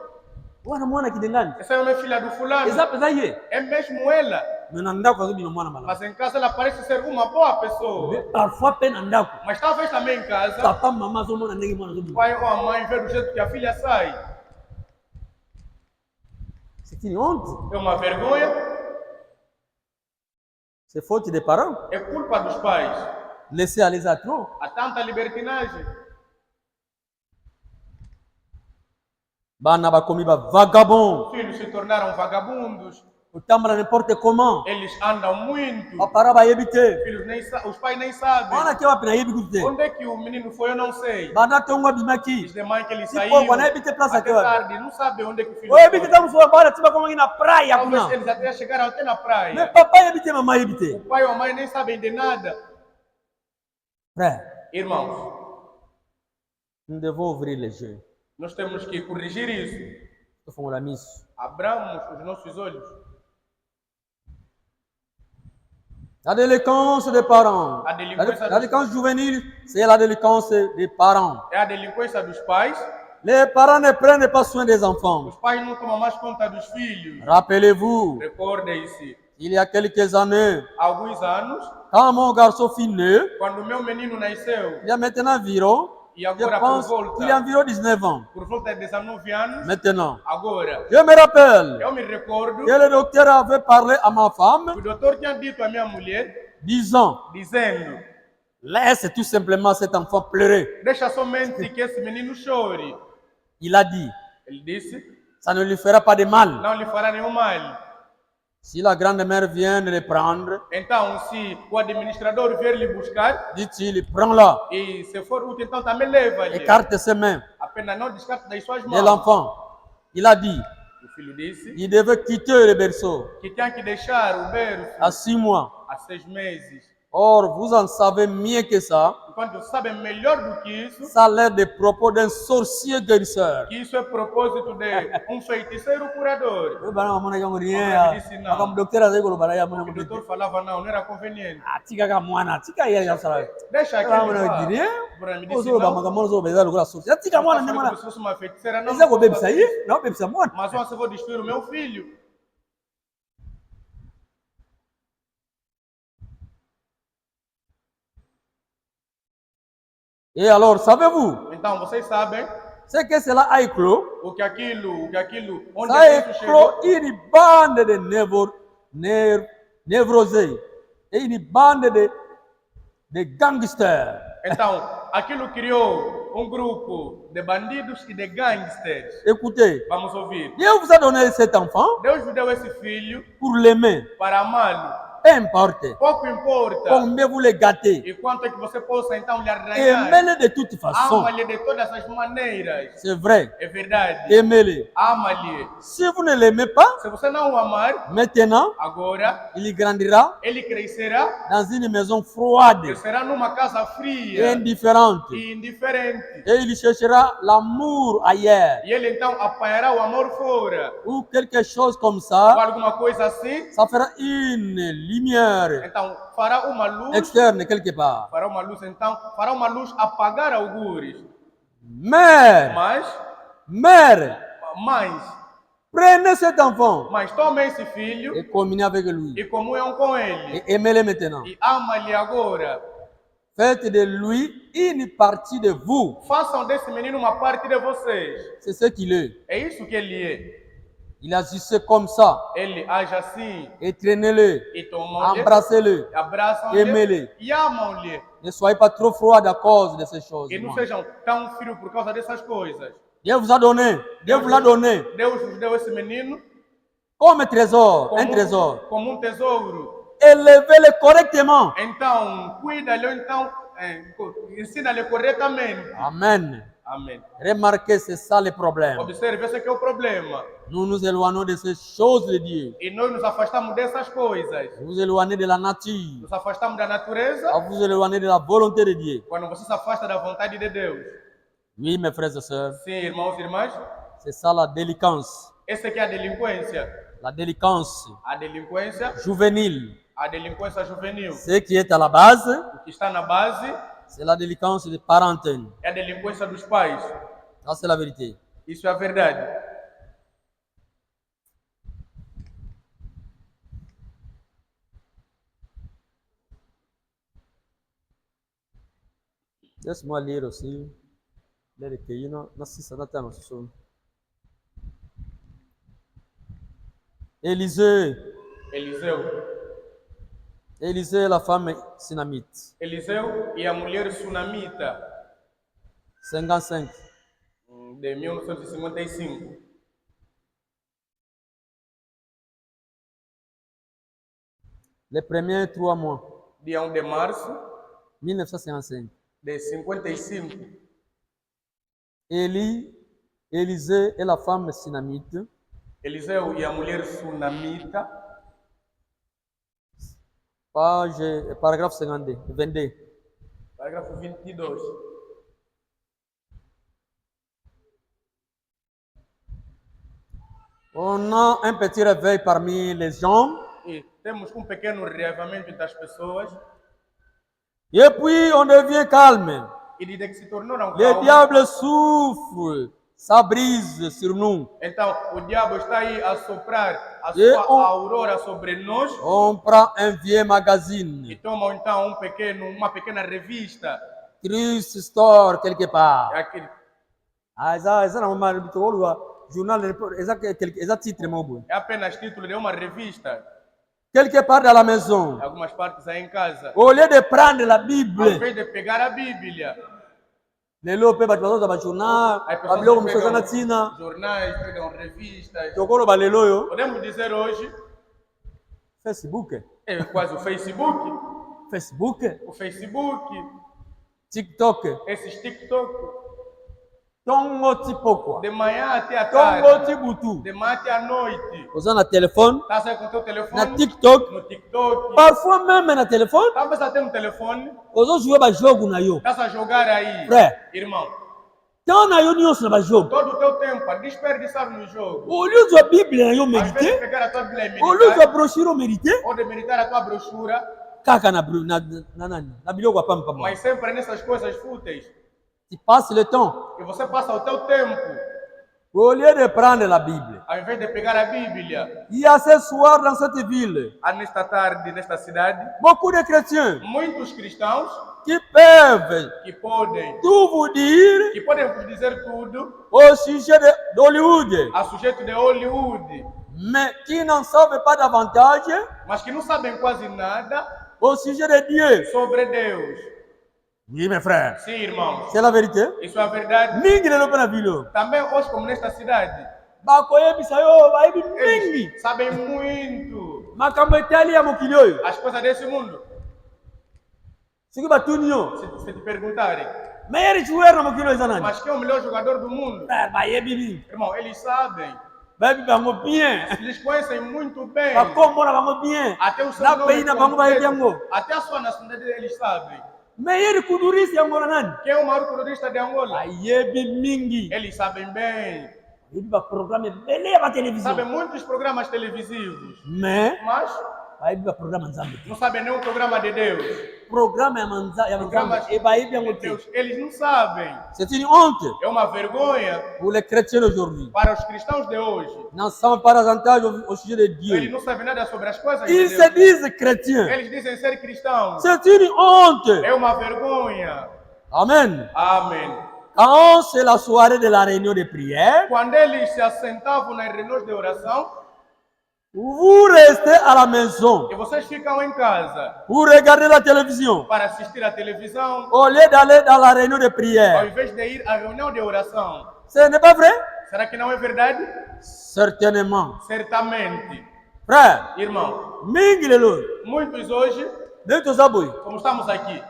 wana mwana kidengani Essa mesma é filha do fulano. eza mpenza ye É mesmo ela. me na ndako azobima mwana malamu Mas em casa ela parece ser uma boa pessoa. parfois mpe na ndako Mas talvez também em casa, papa mama azomona ndenge mwana o azobima pai ou a mãe vê do jeito que a filha sai. c'est une honte, É uma vergonha. c'est faute des parents, É culpa dos pais. laisser aller à trop. Há tanta libertinagem. Bana bakomi ba vagabond, Os filhos se tornaram vagabundos. otambola n'importe comment, Eles andam muito. bapara bayebi te Os pais nem sabem. wana ke wapi nayebi kutu te Onde é que o menino foi, eu não sei. bana ntongo abimaki Diz de mãe que ele Si saiu. pouco, né? Bite place Até aqui, ó. tarde, não sabe onde é que o filho oyebi te foi. ntango mosusu bana ti bakomaki na praia Talvez kuna eles até chegaram até na mais praia. papa yebi te mama yebi te O pai ou a mãe nem sabem de nada. frère, Irmãos, nous devons ouvrir les yeux, nós temos que corrigir isso. tofongola miso. Abramos os nossos olhos. La délinquance des parents. A delinquência La délinquance juvénile, c'est la délinquance des parents. é a delinquência dos pais. Les parents ne prennent pas soin des enfants. Os pais não tomam mais conta dos filhos. Rappelez-vous, Recordem-se, il y a quelques années, há alguns anos, quand mon garçon fut né, quando o meu menino nasceu, il y a maintenant environ, e je agora pense por volta, qu'il y a environ 19 ans. por volta de 19 anos, Maintenant, agora, je me rappelle eu me recordo que le docteur avait parlé à ma que femme, o doutor tinha dito à minha mulher, disant, dizendo, laisse tout simplement cet enfant pleurer. deixa somente que esse menino chore. Il a dit, Ele disse, ça ne lui fera pas de mal. não lhe fará nenhum mal. Si la grande-mère vient le prendre, Então, se o administrador vier lhe buscar, dit-il, prends-la, e se for útil, então também leva-lhe. écarte ses mains Apenas não descarte das suas de mãos. l'enfant. Il a dit, O filho disse il devait quitter le berceau que tinha que deixar o berço à 6 mois. há 6 meses. Or, vous en savez mieux que ça. Enquanto sabem melhor do que isso, Ça a l'air des propos d'un sorcier guérisseur. que isso é propósito de feiticeiro curador. O doutor falava, não era conveniente. Deixa aqui. Me disse, não, como se fosse uma feiticeira, não. Mas eu vou destruir o meu filho. Et alors, savez-vous Então, vocês sabem ce que cela a éclos? o que aquilo, onde Ça a isso chegou? éclos une bande de névrosés et une bande de gangsters. Então, aquilo criou um grupo de bandidos e de gangsters. Écoutez, Vamos ouvir. Dieu vous a donné cet enfant Deus vos deu esse filho pour l'aimer. para amá-lo. Peu importe Pouco importa combien vous le gâtez. e quanto é que você possa então lhe arranhar. Aimez-le de toute façon. Ama-lhe de todas as maneiras. C'est vrai. É verdade. Aimez-le. Ama-lhe. Si vous ne l'aimez pas, Se você não o amar, maintenant, agora il grandira ele crescerá dans une maison froide e será numa casa et fria indifférente. e indiferente. Et il cherchera l'amour ailleurs. E ele então apanhará o amor fora. Ou quelque chose comme Ou ça, alguma coisa assim. ça fera une lumière Então fará uma luz. externe quelque part. Fará uma luz então. Fará uma luz apagar algures. Mais, mère, prenez cet enfant Mas tome esse filho et communiez avec lui. e comunham com ele. Et aimez-le maintenant. E ama-lhe agora. Faites de lui une partie de vous. Façam desse menino uma parte de vocês. C'est ce qu'il est. É isso que ele é. Il agissait comme ça. Ele age assim. Entraînez-le, E tomam-lhe, embrassez-le, abraçam-lhe aimez-le. e amam-lhe. Ne soyez pas trop froid à cause de ces choses. E não sejam tão frios por causa dessas coisas. Dieu vous a donné, Dieu vous l'a donné Deus vos deu esse menino comme trésor, como, un trésor. como tesouro. Élevez-le correctement. Então, cuida-lhe, então, ensina-lhe corretamente. Amen. Amém. Remarquez, c'est ça le problème. Observe, esse aqui é o problema. Nous nous éloignons de ces choses de Dieu. E nós nos afastamos dessas coisas. Vous vous éloignez de la nature. Nos afastamos da natureza Vous vous éloignez de la volonté de Dieu. quando você se afasta da vontade de Deus. Oui, mes frères et sœurs, Sim, irmãos e irmãs, c'est ça la délinquance. essa aqui é a delinquência. La délinquance A delinquência, juvénile. a delinquência juvenil. Ce qui est à la base, O que está na base c'est la délinquance de parentèle. é a delinquência dos pais. Ça, c'est la vérité. Isso é a verdade. Laisse-moi lire aussi les recueils. Élisée. Élisée, la femme sunamite. Eliseu e a mulher sunamita 55. de 1955. Les premiers 3 mois. Dia 1 de março 1955. de 55. Élisée et la femme sunamite. Eliseu e a mulher sunamita. Paragraphe 52. 22. Parágrafo 22. On a un petit réveil parmi les gens. E temos um pequeno reavamento das pessoas. Et puis on devient calme. E desde que se tornou não Le calmo, diable souffle sa brise sur nous. então o diabo está aí a soprar a E sua aurora sobre nós On prend un vieux e magazine, toma então uma pequena revista. Triste Store quelque part. É aquele- Eza na mama bitolo journal eza titre mobo. é apenas título de uma revista. Quelque part dans la maison. Em algumas partes aí em casa. Au lieu de prendre la Ao Bible, invés de pegar a Bíblia, lelo pe bato bazoza ba journal, as pessoas babiloko mosusu eza na pegam ntina. jornais, pegam revistas. Tokolo balelo oyo Podemos dizer hoje, Facebook, é quase o Facebook, TikTok, esses TikTok, tongo tipokwa, de manhã até a tongo tarde, tibutu. de manhã até a noite. Oza na telefone, Tá saindo com o teu na telefone, TikTok, no TikTok, parfois même na telefone, talvez até no telefone, ozojuwe bajogo na yo. tá a jogar aí. Frère, Irmão, ntango na yo nyonso na bajogo, todo o teu tempo a desperdiçar no jogo, olie ozwa Bible na yo ao invés de medite, pegar a tua Bíblia e olie ozwa meditar, brochure medite, ou de meditar a tua brochura, kaka na biloko ya pamba. mas sempre nessas coisas fúteis, Tu passes le temps. e você passa o teu tempo, Au lieu de prendre la Bible, ao invés de pegar a Bíblia. il y a ce soir dans cette ville Nesta tarde, nesta cidade, beaucoup de chrétiens muitos cristãos qui peuvent que podem tout vous dire vos dizer tudo au sujet d'Hollywood, a sujeito de Hollywood, mais qui n'en savent pas davantage mas que não sabem quase nada au sujet de Dieu. sobre Deus. Oui, mes frères, Sim, irmãos, c'est la vérité. isso é a verdade. Mingi lelo pe na ville. Também hoje, como nesta cidade, Bakoyebisa yo bayebi mingi eles sabem muito makambo etali ya mokili oyo. as coisas desse mundo. Soki batuni yo, Se te perguntarem, meilleur joueur na mokili oyo eza nani? mas quem é o melhor jogador do mundo? Frère, bayebi mingi. Irmão, eles sabem. Bayebi bango bien. Eles conhecem muito bem. Bakombo na bango bien. Até o seu Na nome pays na bango bayebi completo, yango. até a sua nacionalidade eles sabem. Meilleur kudurisi yango na nani? Quem é o maior colorista de Angola? Bayebi mingi. Eles sabem bem. Bayebi baprograme ebele ya batelevizion. Sabem muitos programas televisivos. Mais Mas bayebi baprograme nzambe te. não sabem nenhum programa de Deus. Programe ya nzambe Programas ebayebi yango de te. Deus. Eles não sabem. C'est une honte É uma vergonha pour les chrétiens d'aujourd'hui. para os cristãos de hoje. N'en savent pas davantage au sujet de Eles Dieu. não sabem nada sobre as coisas de Ils se Deus. disent chrétiens. Eles dizem ser cristãos. C'est une honte. É uma vergonha. Amen. Amém. Quand c'est la soirée de la réunion de prière, Quando eles se assentavam nas reuniões de oração, vous restez à la maison e vocês ficam em casa pour regarder la télévision. para assistir à televisão, Au lieu d'aller dans la réunion de ao prière. invés de ir à reunião de oração. Ce n'est pas vrai? Será que não é verdade? Certainement. Certamente. Frère, Irmão, mingi lelo, muitos hoje, dentro zaboi, como estamos aqui,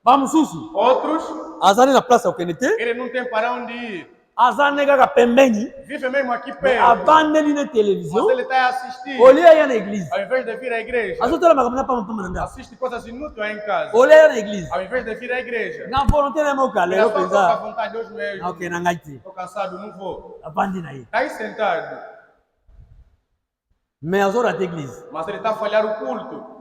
vamos susu. outros, Azani na place aukenete, eles não têm para onde ir. azani kaka pembeni, Vive mesmo aqui mais perto, abandeli na mas télévision, ele está a assistir. au lieu ya na église. Ao invés de vir à igreja, Azotala makambo na pamba pamba na ndako. assiste coisas inúteis em casa. Au lieu ya na église. Ao invés de vir à igreja, Na volonté na moka ele lelo só toca à penza. vontade Deus Na mesmo. okena ngai te. Estou cansado, não vou. Abandi na ye. Está aí sentado, Mais azora ta église. mas ele está a falhar o culto.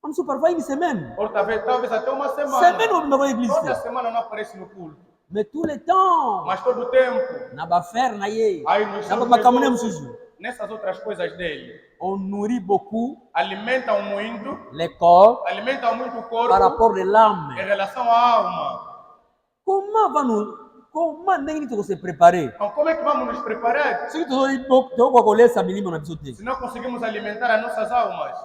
Am su parfois une semaine. Ou talvez até uma Semaine semana. au bimba église. Toda semana não aparece no culto. Mais tout le temps. Mas todo o tempo, Na ba faire na ye. aí nos Na ba seus makambo na negócios, mususu. nessas outras coisas dele, On nourrit beaucoup alimentam muito, les corps alimentam muito o corpo par rapport de l'âme. em relação à alma. Comment ndenge nini se préparer? Então, como é que vamos nos preparar Soki tokoka kolesa milimo na biso te. se não conseguimos alimentar as nossas almas?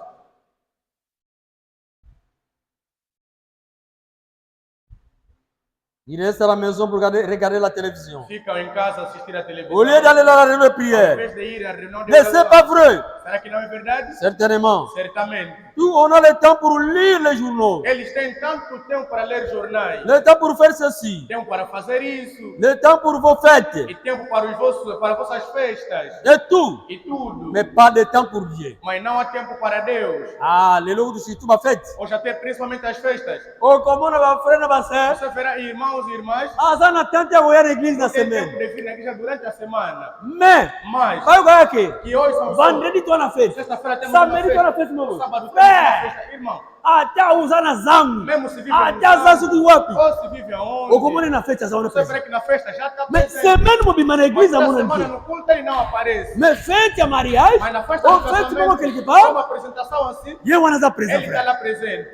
Il reste à la maison pour regarder la télévision. Ficam em casa a assistir à televisão. Au lieu d'aller dans la réunion de Ao prière. invés de ir à reunião de Mais c'est pas oração. vrai. Será que não é verdade? Certainement. Certamente. Nous, on a le temps pour lire les journaux. Eles têm tanto tempo para ler jornais, Le temps pour faire ceci. tempo para fazer isso, Le temps pour vos fêtes. e tempo para as vossas festas, Et tout. e tudo. Mais pas de temps pour Dieu. Mas não há tempo para Deus. Ah, les lots de tout ma fête. Hoje até principalmente as festas. Oh, comment on va faire na sœur? Você verá irmãos e irmãs Ah, ça n'a tant à voir l'église na tem tempo semaine. de vir na igreja durante a semana. Mais, Mas vai que que hoje são só vendredi tu tô na festa. Sexta-feira temos Samedi uma tô na festa. festa, meu. Sábado temos uma É. festa. Irmão, Até usar na zango. mesmo se vive Até usar no do wapi. ou se vive aonde, Ou como ele na festa, já não você vê precisa. que na festa já está Mas presente. semana mo bima na Mas igreja, na mano, semana aqui. no culto ele não aparece. Mas fete a mariage, Mas na festa ou do fete como aquele que casamento, é uma vai, apresentação assim, e eu vou nessa ele presa. está lá presente.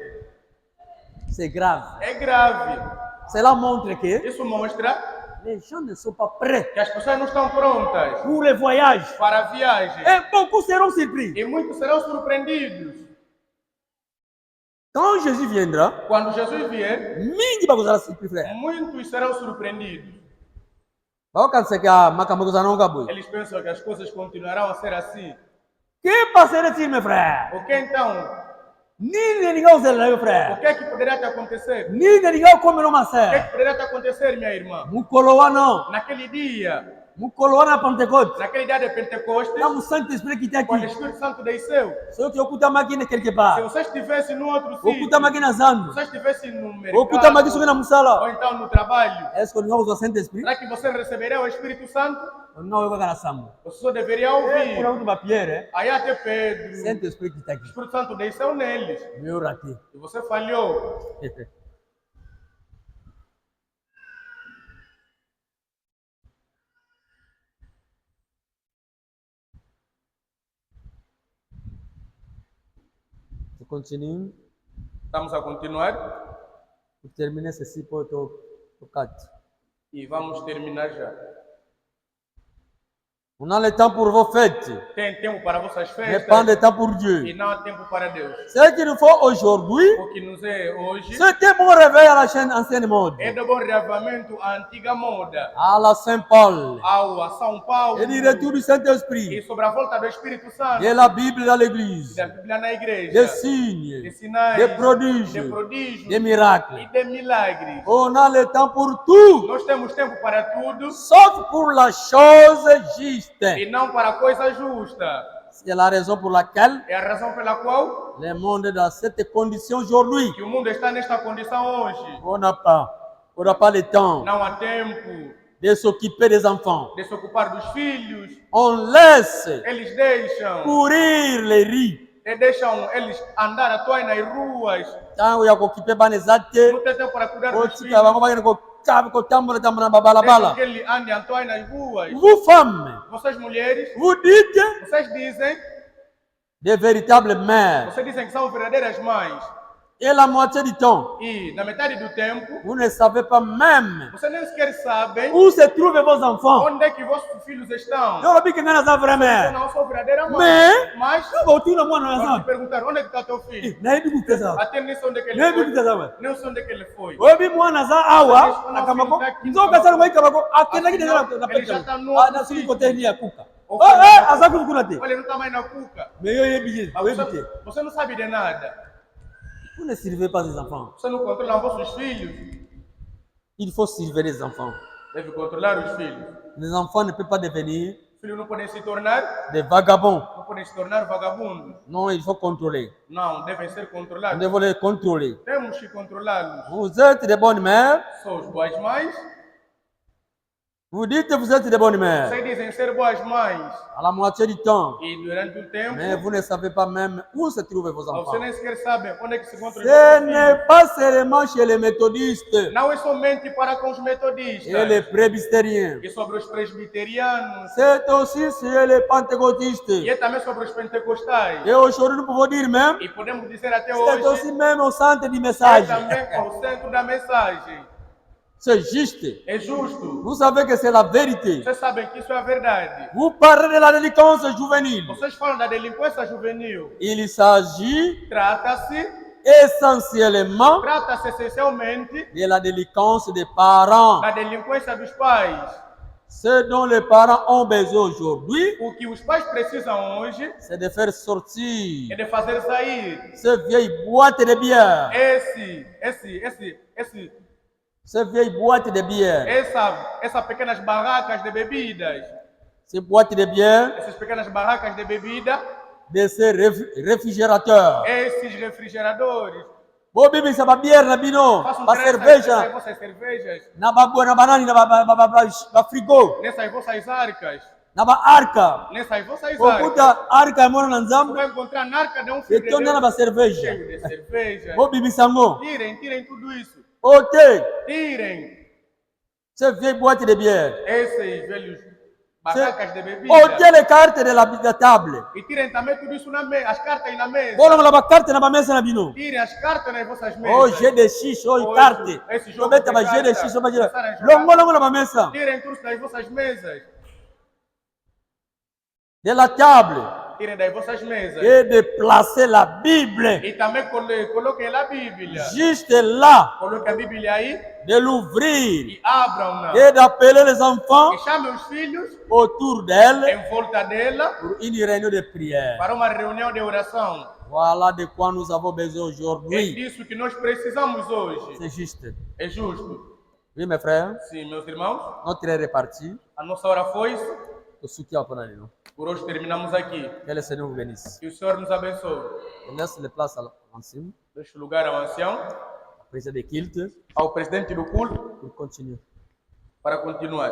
C'est grave. É grave. Cela montre que Isso mostra les gens ne sont pas prêts que as pessoas não estão prontas pour les voyages. para a viagem. Et beaucoup seront surpris. E muitos serão surpreendidos. Quand Jésus viendra, Quando Jesus vier, mingi bakuzala surpris, frère. muitos serão surpreendidos. Baokanseka makambo não gabu. Eles pensam que as coisas continuarão a ser assim. Que passerait-il, mes frères? O que então? Ni ninguém usa meu O frère. que é que poderia te acontecer? Ni ninguém come no O que é maçã. que poderia te acontecer, minha irmã? Mukolowana, Naquele dia Pentecoste. de Pentecostes, Là, o Saint-Esprit qui était quando o aqui. Espírito Santo desceu, Se eu okuta máquina quelque se part. você estivesse num outro sítio, Okuta máquina se zando. você estivesse no Okuta mercado, máquina na ou musala. então no trabalho, Est-ce que nous avons o Saint-Esprit? será que você receberia o Espírito Santo? Não, eu vou ganhar samba. Você só deveria Pour ouvir. la última pierre, Aí até Pedro, o Saint-Esprit qui est aqui. Espírito Santo desceu neles. Meu raté. E você falhou. Je continue. Estamos a continuar Pour terminer ceci pour au 4. e vamos terminar já. On a le temps pour vos fêtes, Tem tempo para vossas mais pas festas de temps pour e Dieu. não há tempo para Deus. Ce qu'il nous faut aujourd'hui, O que nos é hoje c'est un bon réveil à la chaîne ancienne mode, é de bom reavamento à antiga moda, à la Saint-Paul, a São Paulo et du retour du Saint-Esprit, e sobre a volta do Espírito Santo et la Bible dans e l'église, da Bíblia na des igreja, de signes, sinais, des prodiges, de prodígios des miracles. e de milagres. On a le temps pour tout, Nós temos tempo para tudo sauf pour la chose juste. e não para a coisa justa. C'est la raison pour laquelle É a razão pela qual le monde est dans cette condition aujourd'hui. que o mundo está nesta condição hoje. On n'a pas le temps Não há tempo de s'occuper des enfants. de se ocupar dos filhos. On laisse Eles deixam courir les riz. e deixam eles andar à toa nas ruas. Tango ya kokipe banezate, Não tem tempo para cuidar dos otika filhos. bango bagenda kotambola na Deixam babalabala. que ele ande à toa nas ruas. Vous femmes, Vocês mulheres, vous dites vocês dizem, des véritables mères. vocês dizem que são verdadeiras mães. Et la moitié du temps, E na metade do tempo, vous ne savez pas même vocês nem sequer sabem où se trouvent vos enfants. onde é que vossos filhos estão. Eu não vi que não é vraie Eu mère. não sou verdadeira mãe. Mais, Mas, eu vou tirar uma vão te nossa. perguntar onde é que está teu filho. Na hivi kuteza. Até nem sei onde é que ele Na hivi foi. kuteza. Nem sei onde é que ele foi. Obi mwana za awa akamako. Nzoka sana mwaika bako akenda kideza na pete. Ana suli kote ni akuka. Azaku kukuna te. Olha, não está mais na cuca. Mais yo yebi, Mas yebi te. você não sabe de nada. Vous ne servez pas les enfants. Você não controla vossos filhos. Il faut servir les enfants. Deve controlar os filhos. Les enfants ne peuvent pas devenir Os filhos não podem se tornar, des vagabonds. não podem se tornar vagabundos. Non, il faut contrôler. Não, devem ser On controlados. doit les contrôler. Temos que controlá-los. Vous êtes des bonnes mères. São os boas mães. Vous dites que vous êtes des bonnes mères. Vocês dizem ser boas mães. À la moitié du temps. E durante o tempo, Mais vous ne savez pas même où se trouvent vos você enfants. nem sequer sabe onde é que se encontra os Ce vossos n'est filhos. pas seulement chez les méthodistes Não é somente para com os et metodistas. les presbytériens. E sobre os presbiterianos. C'est aussi chez les E pentecôtistes. é também sobre os pentecostais. Et aujourd'hui, nous pouvons dire même, E podemos dizer até c'est hoje, aussi même au centre du é message. também ao centro da mensagem. C'est juste. É justo. Vous savez que c'est la vérité. Vocês sabem que isso é a verdade. Vous parlez de la délinquance juvénile. Vocês falam da delinquência juvenil. Il s'agit Trata-se essentiellement essencialmente de la délinquance des parents. da delinquência dos pais. Ce dont les parents ont besoin aujourd'hui, O que os pais precisam hoje c'est de faire sortir é de fazer sair ces vieilles boîtes de bière. Ces vieilles boîtes de bière. essas pequenas barracas de bebidas. Ces boîtes de bière, Essas pequenas barracas de bebida. de ces réfrigérateurs. Esses refrigeradores. Vou beber essa bière na bino, Façam para cerveja, vossas cervejas. na banana, na frigo. Nessas vossas arcas. na baarka nessas vossas arcas. okuta arka ya mwana na Você nzambe vai encontrar na arca de um filho de etonda na Deus bacerveja cheio de cerveja. bobimisa yango Tirem tudo isso. ote Tirem ce vieille boîte de bière esses velhos barracas de bebida. ote les cartes de la table E tirem também tudo isso na mesa, as cartas na mesa. bolongola bakarte na bamesa na bino Tirem as cartas nas vossas o mesas. jeu de xixi oyo Oh, carte esse jogo tobeta de ba jeu de carta. xixi bajira Começaram a jogar. longolongo na bamesa Tirem tudo das vossas mesas. de la table Tirem das vossas mesas. et de placer la Bible E também coloquem lá a Bíblia. juste là, Coloquem a Bíblia aí de l'ouvrir e abram-na. et d'appeler les enfants E chamem os filhos autour d'elle em volta dela pour une réunion de prière. para uma reunião de oração. Voilà de quoi nous avons besoin É aujourd'hui. disso que nós precisamos hoje. C'est juste. É justo. Oui, mes frères, Sim, meus irmãos, notre heure est partie. a nossa hora foi isso. Le soutien pour nous. Por hoje terminamos aqui. Que le Seigneur vous bénisse. Que o Senhor nos abençoe. Je laisse les places en cime, Deixe o lugar ao ancião, président de culte, ao presidente do culto, pour continuer. para continuar.